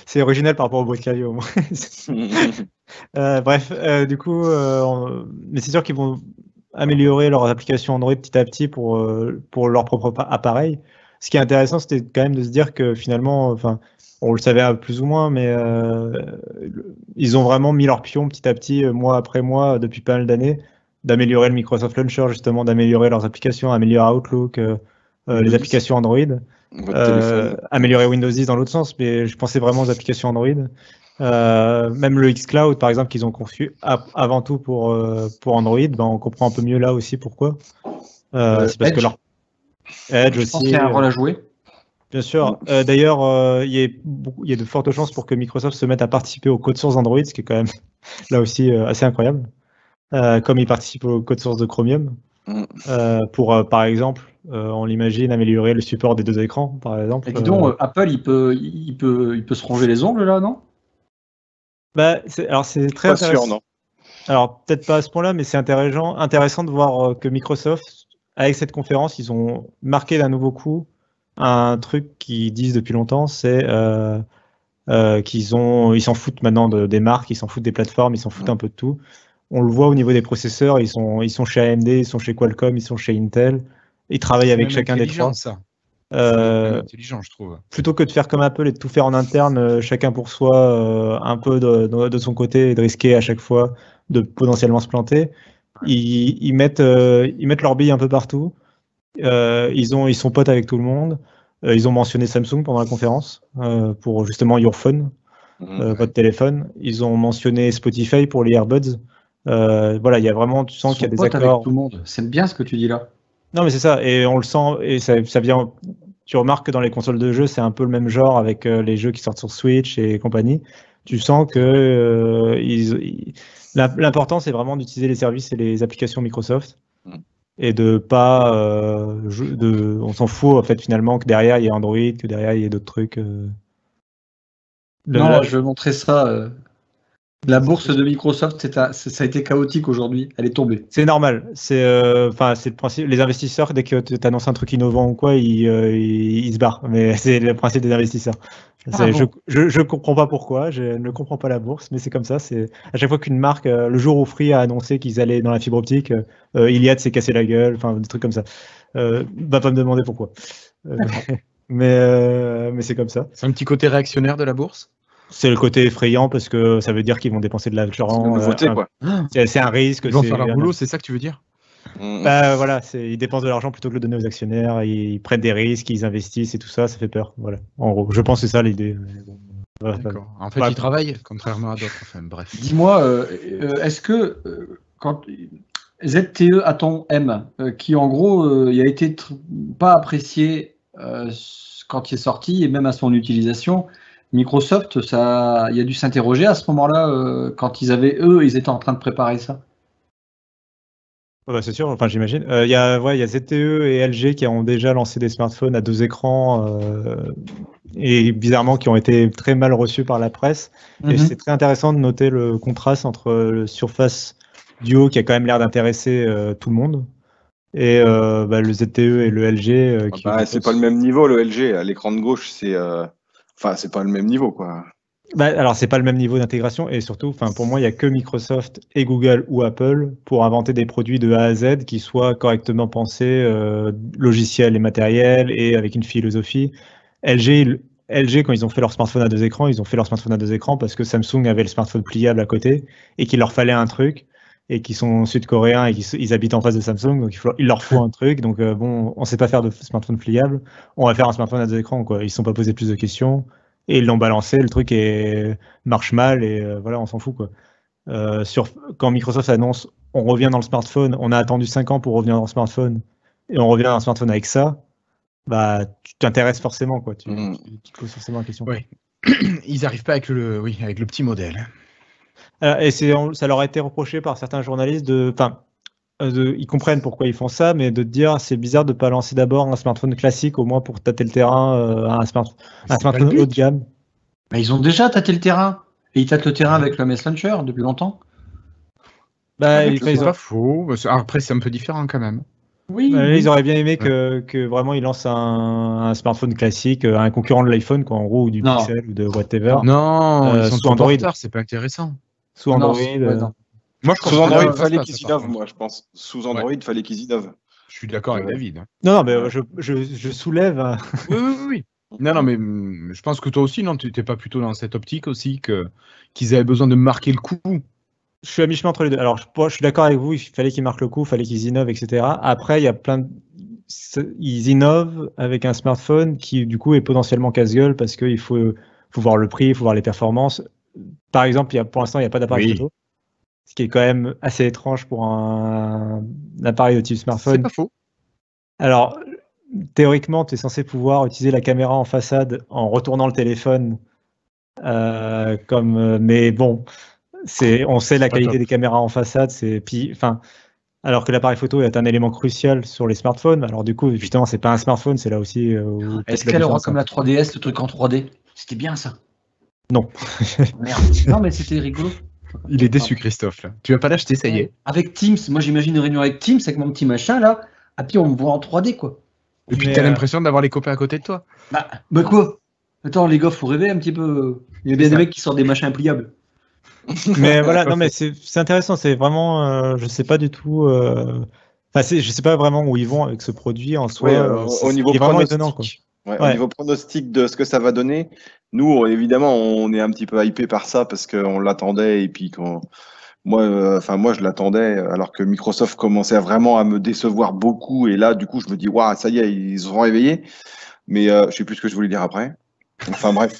c'est original par rapport au bruit de clavier au moins. Bref, du coup, mais c'est sûr qu'ils vont améliorer leurs applications Android petit à petit pour leur propre appareil. Ce qui est intéressant, c'était quand même de se dire que finalement, enfin, on le savait plus ou moins, mais ils ont vraiment mis leur pion petit à petit, mois après mois, depuis pas mal d'années, d'améliorer le Microsoft Launcher, justement, d'améliorer leurs applications, améliorer Outlook, les applications Android, améliorer Windows 10 dans l'autre sens, mais je pensais vraiment aux applications Android. Même le xCloud, par exemple, qu'ils ont conçu avant tout pour Android, on comprend un peu mieux là aussi pourquoi. C'est parce que leur Edge aussi. Je pense qu'il y a un rôle à jouer. Bien sûr. D'ailleurs, il y a de fortes chances pour que Microsoft se mette à participer au code source d'Android, ce qui est quand même là aussi assez incroyable. Comme ils participent au code source de Chromium. Pour, par exemple, on l'imagine, améliorer le support des 2 écrans, par exemple. Et dis donc, Apple, il peut se ronger les ongles, là, non? Alors, c'est très intéressant. Sûr, non. Alors, peut-être pas à ce point-là, mais c'est intéressant de voir que Microsoft, avec cette conférence, ils ont marqué d'un nouveau coup un truc qu'ils disent depuis longtemps, c'est ils s'en foutent maintenant des marques, ils s'en foutent des plateformes, ils s'en foutent un peu de tout. On le voit au niveau des processeurs, ils sont chez AMD, ils sont chez Qualcomm, ils sont chez Intel, ils travaillent avec chacun des trois. Ça. C'est intelligent, je trouve. Plutôt que de faire comme Apple et de tout faire en interne, chacun pour soi, un peu de son côté, et de risquer à chaque fois de potentiellement se planter, ils mettent leur bille un peu partout. Ils sont potes avec tout le monde. Ils ont mentionné Samsung pendant la conférence pour justement Your Phone, votre téléphone. Ils ont mentionné Spotify pour les AirBuds. Voilà, il y a vraiment, tu sens qu'il y a des accords. Avec tout le monde. C'est bien ce que tu dis là. Non, mais c'est ça, et on le sent, et ça vient. Tu remarques que dans les consoles de jeux, c'est un peu le même genre avec les jeux qui sortent sur Switch et compagnie. Tu sens que l'important, c'est vraiment d'utiliser les services et les applications Microsoft. Et de pas on s'en fout en fait finalement que derrière il y a Android, que derrière il y a d'autres trucs. Non, je vais montrer ça. La bourse de Microsoft, ça a été chaotique aujourd'hui. Elle est tombée. C'est normal. C'est le principe. Les investisseurs, dès que tu annonces un truc innovant ou quoi, ils se barrent. Mais c'est le principe des investisseurs. Je comprends pas pourquoi. Je ne comprends pas la bourse, mais c'est comme ça. C'est à chaque fois qu'une marque, le jour où Free a annoncé qu'ils allaient dans la fibre optique, Iliad s'est cassé la gueule. Enfin, des trucs comme ça. Va pas me demander pourquoi. Mais c'est comme ça. C'est un petit côté réactionnaire de la bourse. C'est le côté effrayant parce que ça veut dire qu'ils vont dépenser de l'argent. C'est une nouveauté, quoi. C'est un risque. Ils vont faire leur boulot, c'est ça que tu veux dire? Voilà, ils dépensent de l'argent plutôt que de le donner aux actionnaires, ils prennent des risques, ils investissent et tout ça, ça fait peur. Voilà. En gros, je pense que c'est ça l'idée. D'accord. En fait, ils travaillent, contrairement à d'autres. Enfin, bref. Dis-moi, est-ce que quand ZTE Atom M, qui en gros, il a été pas apprécié quand il est sorti et même à son utilisation, Microsoft, il a dû s'interroger à ce moment-là, quand ils étaient en train de préparer ça. C'est sûr, enfin j'imagine. Il y a ZTE et LG qui ont déjà lancé des smartphones à 2 écrans et bizarrement qui ont été très mal reçus par la presse. Et c'est très intéressant de noter le contraste entre le Surface Duo qui a quand même l'air d'intéresser tout le monde et le ZTE et le LG. C'est pas le même niveau, le LG. À l'écran de gauche, c'est pas le même niveau, quoi. Alors, c'est pas le même niveau d'intégration et surtout, pour moi, il n'y a que Microsoft et Google ou Apple pour inventer des produits de A à Z qui soient correctement pensés, logiciels et matériels et avec une philosophie. LG, quand ils ont fait leur smartphone à 2 écrans, ils ont fait leur smartphone à 2 écrans parce que Samsung avait le smartphone pliable à côté et qu'il leur fallait un truc et qu'ils sont sud-coréens et qu'ils habitent en face de Samsung, donc il leur faut un truc. Donc on ne sait pas faire de smartphone pliable, on va faire un smartphone à 2 écrans, quoi. Ils ne se sont pas posé plus de questions. Et ils l'ont balancé, le truc marche mal et voilà, on s'en fout, quoi. Quand Microsoft annonce on revient dans le smartphone, on a attendu 5 ans pour revenir dans le smartphone et on revient dans le smartphone avec ça, tu t'intéresses forcément, quoi. Tu te poses forcément la question. Oui. Ils n'arrivent pas avec le petit modèle. Et ça leur a été reproché par certains journalistes ils comprennent pourquoi ils font ça, mais de te dire c'est bizarre de ne pas lancer d'abord un smartphone classique, au moins pour tâter le terrain, un smartphone haut de gamme. Mais ils ont déjà tâté le terrain. Et ils tâtent le terrain avec le MS Launcher depuis longtemps. C'est pas faux. Après, c'est un peu différent quand même. Oui. Ils auraient bien aimé que vraiment ils lancent un smartphone classique, un concurrent de l'iPhone, quoi, en gros, ou du Pixel ou de whatever. Non, ils sont sous Android. C'est pas intéressant. Sous Android. Moi, je pense sous Android, il fallait qu'ils innovent, moi, je pense. Sous Android, il fallait qu'ils innovent. Je suis d'accord avec David. Non, mais je soulève. Oui. Non, mais je pense que toi aussi, non, tu n'étais pas plutôt dans cette optique aussi qu'ils avaient besoin de marquer le coup. Je suis à mi-chemin entre les deux. Alors, je suis d'accord avec vous, il fallait qu'ils marquent le coup, il fallait qu'ils innovent, etc. Après, il y a ils innovent avec un smartphone qui, du coup, est potentiellement casse-gueule parce qu'il faut voir le prix, il faut voir les performances. Par exemple, pour l'instant, il n'y a pas d'appareil photo, ce qui est quand même assez étrange pour un appareil de type smartphone. C'est pas faux. Alors, théoriquement, tu es censé pouvoir utiliser la caméra en façade en retournant le téléphone, mais bon, on sait la qualité des caméras en façade, alors que l'appareil photo est un élément crucial sur les smartphones. Alors du coup, justement, c'est pas un smartphone, c'est là aussi. Est-ce qu'elle aura comme la 3DS, le truc en 3D? C'était bien ça. Non. Merde. Non, mais c'était rigolo. Il est déçu, Christophe. Là. Tu vas pas l'acheter, ça y est. Avec Teams, moi j'imagine une réunion avec Teams, avec mon petit machin là, et puis on me voit en 3D quoi. Et puis t'as l'impression d'avoir les copains à côté de toi. Bah quoi? Attends, les gars, faut rêver un petit peu. Il y a bien des mecs qui sortent des machins impliables. Mais voilà, non mais c'est intéressant, c'est vraiment, je sais pas du tout, je sais pas vraiment où ils vont avec ce produit en soi. Au niveau pronostic, étonnant, quoi. Au niveau pronostic de ce que ça va donner, nous évidemment on est un petit peu hypé par ça parce qu'on l'attendait et puis moi je l'attendais alors que Microsoft commençait vraiment à me décevoir beaucoup et là du coup je me dis waouh ça y est ils se sont réveillés, mais je sais plus ce que je voulais dire après. Enfin bref.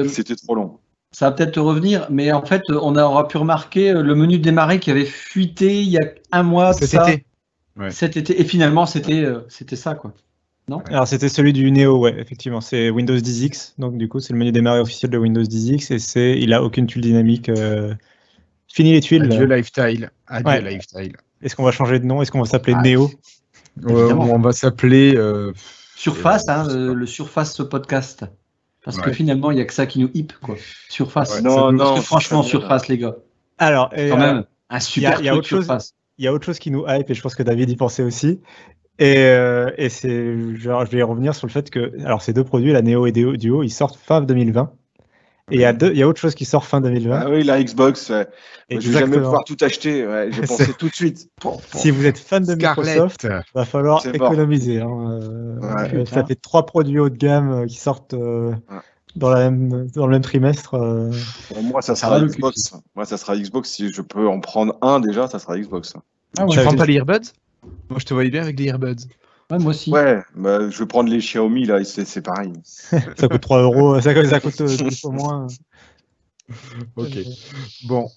C'était trop long. Ça va peut-être te revenir, mais en fait, on aura pu remarquer le menu de démarrer qui avait fuité il y a un mois. Cet été. Et finalement, c'était ça, quoi. Non ? Alors, c'était celui du Neo, ouais, effectivement. C'est Windows 10X. Donc, du coup, c'est le menu démarrer officiel de Windows 10X et il a aucune tuile dynamique. Fini les tuiles. Adieu Lifestyle. Lifestyle. Est-ce qu'on va changer de nom ? Est-ce qu'on va s'appeler Neo ? On va s'appeler Surface, le Surface podcast. Parce que finalement, il n'y a que ça qui nous hype, quoi. Surface. Non, parce que franchement, Surface, les gars. Alors, quand même un super truc Surface. Il y a autre chose qui nous hype, et je pense que David y pensait aussi. Et je vais revenir sur le fait que, alors ces deux produits, la Neo et Duo, ils sortent fin 2020. Et il y a autre chose qui sort fin 2020. Ah oui, la Xbox. Je vais jamais pouvoir tout acheter. Ouais, j'ai pensé tout de suite. Si vous êtes fan de Microsoft, il va falloir économiser. Ça fait 3 produits haut de gamme qui sortent dans le même trimestre. Moi, ça sera Xbox. Moi, ça sera Xbox. Si je peux en prendre un déjà, ça sera Xbox. Tu prends pas les earbuds ? Moi, je te voyais bien avec les earbuds. Ouais, moi aussi. Ouais, je vais prendre les Xiaomi, là, c'est pareil. Ça coûte 3 €, ça coûte 10 fois moins. Ok. Bon,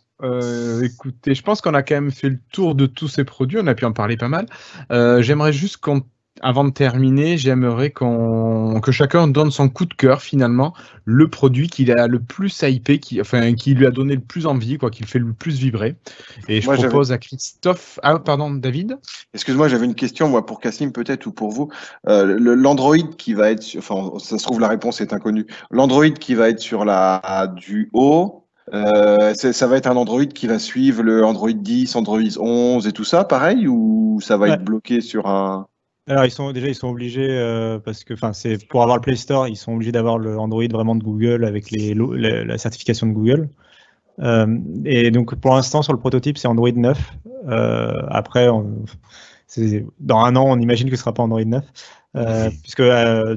écoutez, je pense qu'on a quand même fait le tour de tous ces produits, on a pu en parler pas mal. J'aimerais juste avant de terminer, j'aimerais que chacun donne son coup de cœur finalement, le produit qu'il a le plus hypé, qui lui a donné le plus envie, qui le fait le plus vibrer. Et je propose à Christophe. Ah, pardon, David. Excuse-moi, j'avais une question, moi, pour Cassim peut-être ou pour vous. L'Android qui va être, ça se trouve la réponse est inconnue. L'Android qui va être sur la Duo. Ça va être un Android qui va suivre le Android 10, Android 11 et tout ça, pareil, ou ça va être bloqué sur un. Alors ils sont obligés parce que c'est pour avoir le Play Store, ils sont obligés d'avoir le Android vraiment de Google avec la certification de Google. Et donc pour l'instant sur le prototype c'est Android 9. Après dans un an on imagine que ce sera pas Android 9 puisque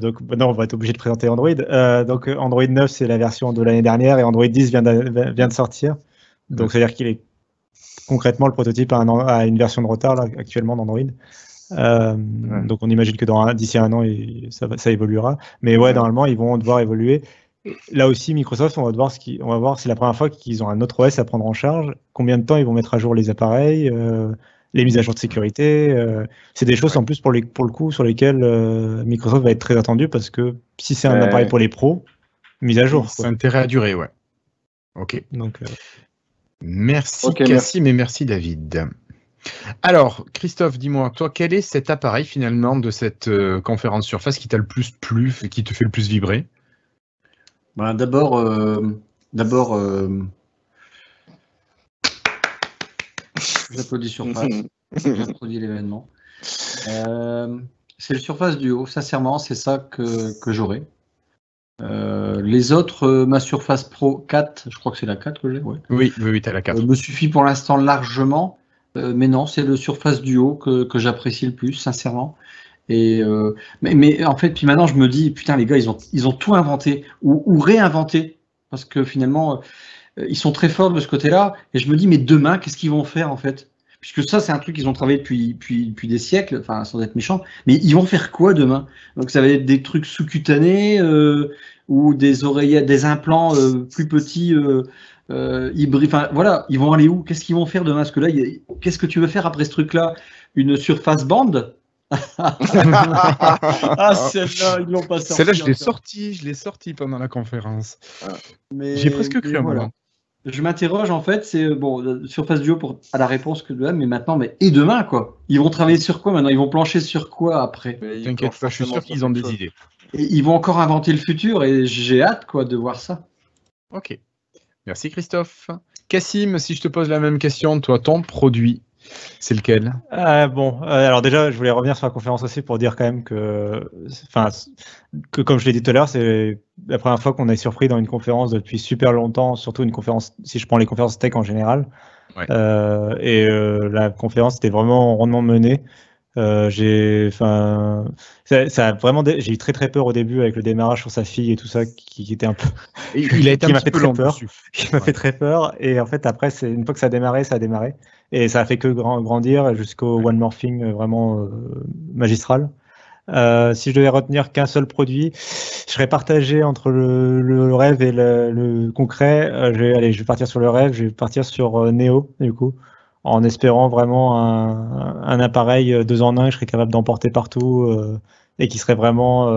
donc maintenant on va être obligé de présenter Android. Donc Android 9 c'est la version de l'année dernière et Android 10 vient de sortir. Donc c'est à dire qu'il est concrètement le prototype a une version de retard là, actuellement d'Android. Donc on imagine que d'ici un an ça évoluera, mais normalement ils vont devoir évoluer. Là aussi Microsoft, on va voir, c'est la première fois qu'ils ont un autre OS à prendre en charge, combien de temps ils vont mettre à jour les appareils, les mises à jour de sécurité, c'est des choses en plus pour le coup sur lesquelles Microsoft va être très attendu parce que si c'est un appareil pour les pros, mise à jour. C'est intérêt à durer, ouais. Ok. Donc merci Cassim et merci David. Alors, Christophe, dis-moi, toi, quel est cet appareil finalement de cette conférence Surface qui t'a le plus plu et qui te fait le plus vibrer ? D'abord, j'applaudis Surface, j'applaudis l'événement. C'est le Surface Duo, sincèrement, c'est ça que j'aurai. Les autres, ma Surface Pro 4, je crois que c'est la 4 que j'ai. Ouais. Oui, tu as la 4. Me suffit pour l'instant largement. Mais non, c'est le Surface Duo que j'apprécie le plus, sincèrement. Mais en fait, puis maintenant, je me dis, putain, les gars, ils ont tout inventé ou réinventé. Parce que finalement, ils sont très forts de ce côté-là. Et je me dis, mais demain, qu'est-ce qu'ils vont faire, en fait? Puisque ça, c'est un truc qu'ils ont travaillé depuis des siècles, enfin, sans être méchant. Mais ils vont faire quoi demain? Donc, ça va être des trucs sous-cutanés ou des oreillettes, des implants plus petits, hybrides. Enfin, voilà, ils vont aller où? Qu'est-ce qu'ils vont faire demain? Parce que là, qu'est-ce que tu veux faire après ce truc-là? Une surface bande? Ah, celle-là, ils l'ont pas sorti. Celle-là, je l'ai sorti pendant la conférence. J'ai presque cru un moment. Je m'interroge en fait, c'est bon, Surface Duo à la réponse que mais maintenant, et demain quoi? Ils vont travailler sur quoi maintenant? Ils vont plancher sur quoi après? T'inquiète pas, je suis sûr qu'ils ont des idées. Et ils vont encore inventer le futur et j'ai hâte quoi de voir ça. Ok, merci Christophe. Cassim, si je te pose la même question, toi, ton produit, c'est lequel? Alors déjà, je voulais revenir sur la conférence aussi pour dire quand même que comme je l'ai dit tout à l'heure, c'est la première fois qu'on est surpris dans une conférence depuis super longtemps, surtout une conférence, si je prends les conférences tech en général. Ouais. La conférence était vraiment rondement menée. J'ai eu très très peur au début avec le démarrage sur sa fille et tout ça qui était un peu il a été un petit peu long dessus. Qui m'a fait très peur et en fait après une fois que ça a démarré et ça a fait que grandir jusqu'au One More Thing vraiment magistral. Si je devais retenir qu'un seul produit, je serais partagé entre le rêve et le concret. Je vais partir sur le rêve, je vais partir sur Neo du coup, en espérant vraiment un appareil 2 en 1 que je serais capable d'emporter partout et qui serait vraiment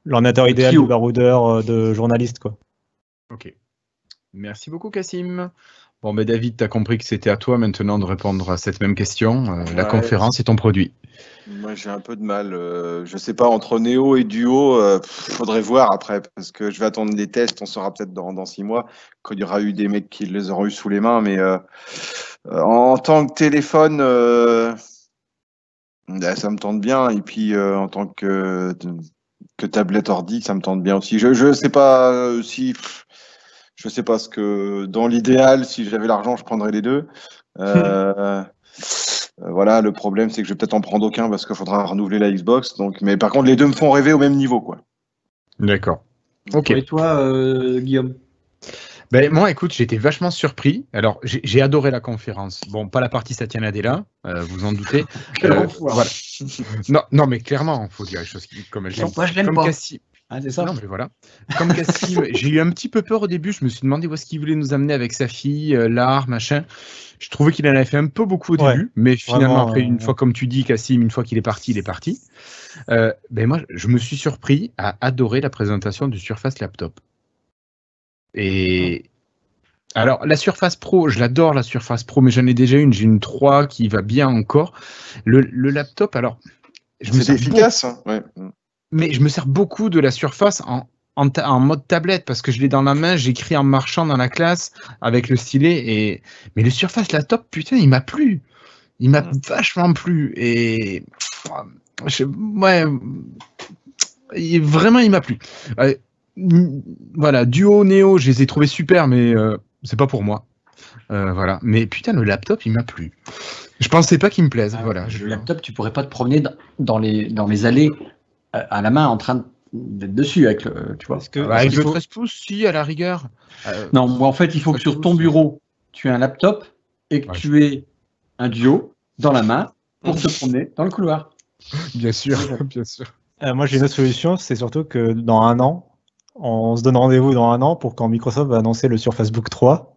l'ordinateur idéal du baroudeur de journaliste quoi. Ok. Merci beaucoup Cassim. Bon, mais David, tu as compris que c'était à toi maintenant de répondre à cette même question. La conférence est ton produit. Moi, j'ai un peu de mal. Je sais pas, entre Neo et Duo, faudrait voir après, parce que je vais attendre les tests. On saura peut-être dans 6 mois qu'il y aura eu des mecs qui les auront eu sous les mains. Mais en tant que téléphone, ça me tente bien. Et puis, en tant que tablette ordi, ça me tente bien aussi. Je sais pas si... Je sais pas ce que, dans l'idéal, si j'avais l'argent, je prendrais les deux. Voilà, le problème, c'est que je vais peut-être en prendre aucun parce qu'il faudra renouveler la Xbox. Donc, mais par contre, les deux me font rêver au même niveau, quoi. D'accord. Ok. Et toi, Guillaume? Ben, moi, écoute, j'étais vachement surpris. Alors, j'ai adoré la conférence. Bon, pas la partie Satya Nadella, vous en doutez. Voilà. Non, mais clairement, il faut dire les choses comme elles sont. Moi, je l'aime pas. C'est ça. Non, mais voilà. Comme Cassim, j'ai eu un petit peu peur au début. Je me suis demandé où est-ce qu'il voulait nous amener avec sa fille, l'art, machin. Je trouvais qu'il en avait fait un peu beaucoup au début, mais finalement, vraiment, après, une fois, comme tu dis, Cassim, une fois qu'il est parti, il est parti. Ben moi, je me suis surpris à adorer la présentation du Surface Laptop. Et alors, la Surface Pro, je l'adore, la Surface Pro, mais j'en ai déjà une. J'ai une 3 qui va bien encore. Le laptop, alors... C'est efficace, hein. Ouais. Mais je me sers beaucoup de la Surface en mode tablette parce que je l'ai dans la main, j'écris en marchant dans la classe avec le stylet. Mais le Surface Laptop, putain, il m'a plu. Il m'a vachement plu. Et vraiment, il m'a plu. Voilà, Duo, Neo, je les ai trouvés super, mais c'est pas pour moi. Voilà. Mais putain, le laptop, il m'a plu. Je pensais pas qu'il me plaise. Voilà. Le laptop, tu pourrais pas te promener dans les allées à la main en train d'être dessus avec le, tu vois. Avec le 13 pouces, si, à la rigueur. Non, moi, en fait, il faut que sur ton bureau, tu aies un laptop et que tu aies un Duo dans la main pour te promener dans le couloir. Bien sûr, bien sûr. Moi, j'ai une autre solution, c'est surtout que dans 1 an, on se donne rendez-vous dans 1 an pour quand Microsoft va annoncer le Surface Book 3,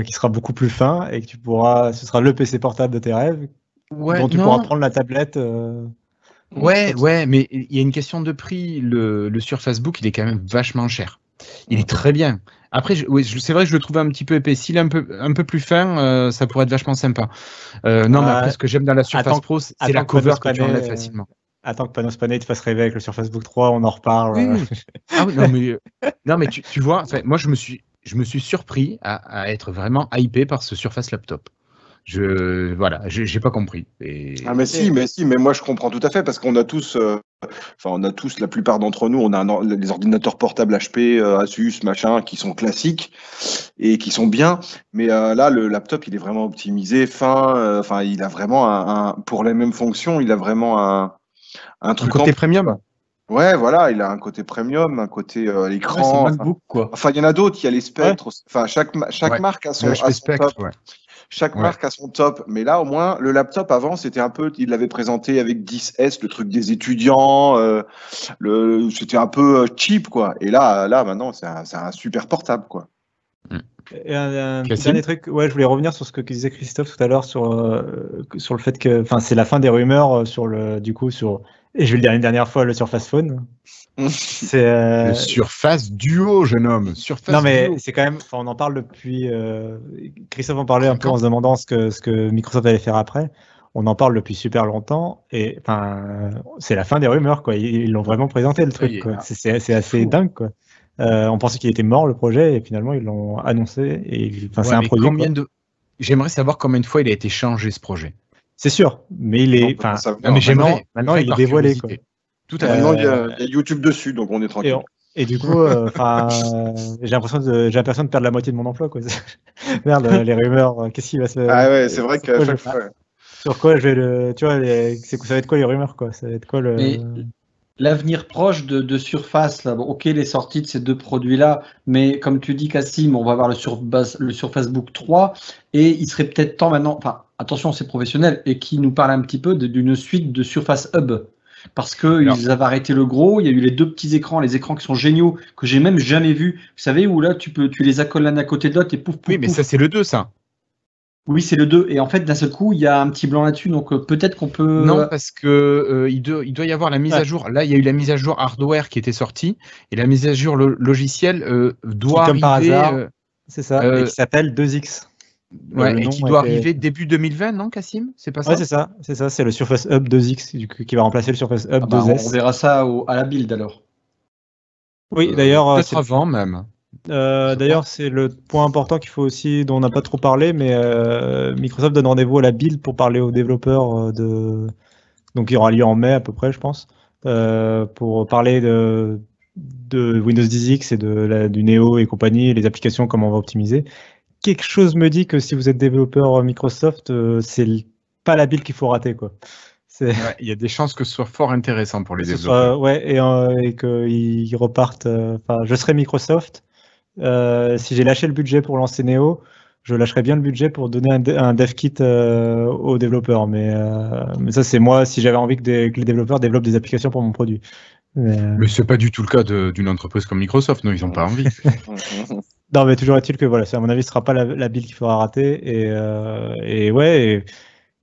qui sera beaucoup plus fin et que ce sera le PC portable de tes rêves, dont tu pourras prendre la tablette. Ouais, mais il y a une question de prix. Le Surface Book, il est quand même vachement cher. Il est très bien. Après, c'est vrai que je le trouve un petit peu épais. S'il est un peu plus fin, ça pourrait être vachement sympa. Non, mais après, ce que j'aime dans la Surface Pro, c'est la cover que tu enlèves facilement. Attends que Panos Panay te fasse rêver avec le Surface Book 3, on en reparle. Oui. Ah oui, non, mais tu vois, moi, je me suis surpris à être vraiment hypé par ce Surface Laptop. Voilà, j'ai pas compris. Ah mais si, mais moi je comprends tout à fait parce qu'on a tous, la plupart d'entre nous, on a les ordinateurs portables HP, Asus, machin, qui sont classiques et qui sont bien. Mais là, le laptop, il est vraiment optimisé, fin. Enfin, il a vraiment pour les mêmes fonctions, il a vraiment un truc. Un côté premium. Ouais, voilà, il a un côté premium, un côté l'écran. Ouais, c'est MacBook, quoi. Enfin, il y en a d'autres. Il y a les Spectres. Enfin, chaque marque a son Spectre, top. Chaque marque a son top, mais là au moins le laptop avant c'était un peu, il l'avait présenté avec 10S, le truc des étudiants, c'était un peu cheap quoi. Et là maintenant c'est un super portable quoi. Et un dernier truc, ouais, je voulais revenir sur ce que disait Christophe tout à l'heure sur le fait que, enfin, c'est la fin des rumeurs et je vais le dire une dernière fois, le Surface Phone. C'est le Surface Duo, jeune homme. Surface non, mais Duo. c'est quand même, on en parle depuis. Christophe en parlait un peu en se demandant ce que Microsoft allait faire après. On en parle depuis super longtemps et enfin, c'est la fin des rumeurs quoi. Ils l'ont vraiment présenté le truc quoi. C'est assez dingue quoi. On pensait qu'il était mort le projet et finalement ils l'ont annoncé et c'est un produit. J'aimerais savoir combien de fois il a été changé ce projet. C'est sûr, mais il est. Maintenant il est dévoilé quoi. Tout à fait. Maintenant il y a YouTube dessus, donc on est tranquille. Et du coup, j'ai l'impression de perdre la moitié de mon emploi quoi. Merde, les rumeurs. Qu'est-ce qui va se. Ah ouais, c'est vrai qu'à chaque fois. Sur quoi je vais tu vois, ça va être quoi les rumeurs quoi? Ça va être quoi le. L'avenir proche de Surface, là, bon, ok, les sorties de ces deux produits-là, mais comme tu dis, Cassim, on va avoir le Surface Book 3, et il serait peut-être temps maintenant, enfin, attention, c'est professionnel, et qui nous parle un petit peu d'une suite de Surface Hub, parce qu'ils avaient arrêté le gros, il y a eu les deux petits écrans, les écrans qui sont géniaux, que j'ai même jamais vus, vous savez, où là, tu les accoles l'un à côté de l'autre, et pouf, pouf, oui, mais pouf. ça, c'est le 2, ça. Oui, c'est le 2. Et en fait, d'un seul coup, il y a un petit blanc là-dessus. Donc, peut-être qu'on peut... Non, parce que il doit y avoir la mise à jour. Là, il y a eu la mise à jour hardware qui était sortie. Et la mise à jour logiciel doit arriver... Comme par hasard, c'est ça. Et qui s'appelle 2X. Ouais, et qui doit arriver début 2020, non, Cassim? C'est pas ça? Ouais, c'est ça. C'est le Surface Hub 2X qui va remplacer le Surface Hub 2S. On verra ça à la build, alors. Oui, d'ailleurs... Peut-être avant, même. D'ailleurs, c'est le point important qu'il faut aussi, dont on n'a pas trop parlé, mais Microsoft donne rendez-vous à la build pour parler aux développeurs donc il aura lieu en mai à peu près, je pense, pour parler de Windows 10X et du Neo et compagnie, et les applications, comment on va optimiser. Quelque chose me dit que si vous êtes développeur Microsoft, c'est pas la build qu'il faut rater, quoi. Il y a des chances que ce soit fort intéressant pour les développeurs. Et qu'ils repartent. Je serai Microsoft. Si j'ai lâché le budget pour lancer Neo, je lâcherai bien le budget pour donner un dev kit aux développeurs. Mais ça, c'est moi, si j'avais envie que les développeurs développent des applications pour mon produit. Mais c'est pas du tout le cas d'une entreprise comme Microsoft, non, ils n'ont pas envie. Non, mais toujours est-il que voilà, à mon avis, ce sera pas la build qu'il faudra rater.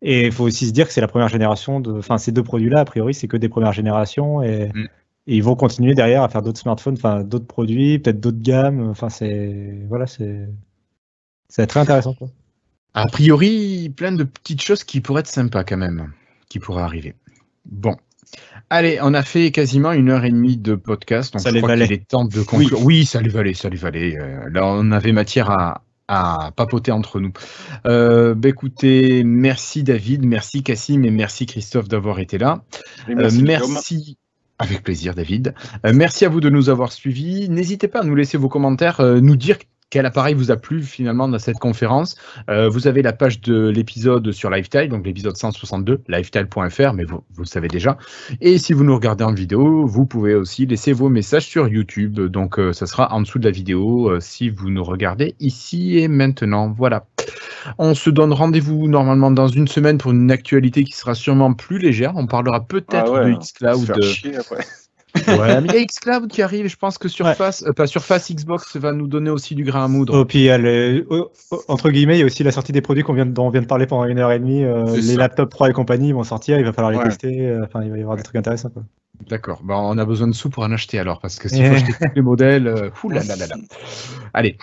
Et il faut aussi se dire que c'est la première génération ces deux produits-là, a priori, c'est que des premières générations et ils vont continuer derrière à faire d'autres smartphones, d'autres produits, peut-être d'autres gammes. C'est très intéressant, quoi. A priori, plein de petites choses qui pourraient être sympas quand même, qui pourraient arriver. Bon. Allez, on a fait quasiment 1h30 de podcast, donc je crois qu'il est temps de conclure. Oui, ça les valait. Là, on avait matière à papoter entre nous. Écoutez, merci David, merci Cassim et merci Christophe d'avoir été là. Merci. Avec plaisir David. Merci à vous de nous avoir suivis. N'hésitez pas à nous laisser vos commentaires, nous dire quel appareil vous a plu finalement dans cette conférence. Vous avez la page de l'épisode sur Lifetile, donc l'épisode 162, lifetile.fr, mais vous le savez déjà. Et si vous nous regardez en vidéo, vous pouvez aussi laisser vos messages sur YouTube. Donc ça sera en dessous de la vidéo si vous nous regardez ici et maintenant. Voilà. On se donne rendez-vous normalement dans une semaine pour une actualité qui sera sûrement plus légère. On parlera peut-être de xCloud. Ouais, mais il y a xCloud qui arrive, je pense que Surface Xbox va nous donner aussi du grain à moudre. Oh, puis entre guillemets, il y a aussi la sortie des produits dont on vient de parler pendant 1h30. Les laptops 3 et compagnie ils vont sortir, il va falloir les tester. Il va y avoir des trucs intéressants, quoi. D'accord, on a besoin de sous pour en acheter alors, parce que s'il faut acheter tous les modèles, Allez,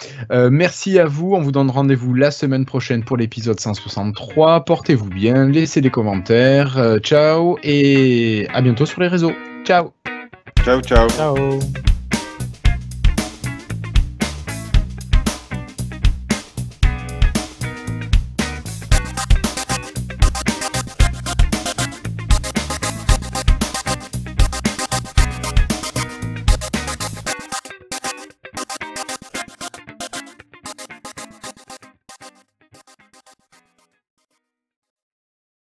merci à vous, on vous donne rendez-vous la semaine prochaine pour l'épisode 163. Portez-vous bien, laissez des commentaires, ciao, et à bientôt sur les réseaux. Ciao. Ciao. Ciao.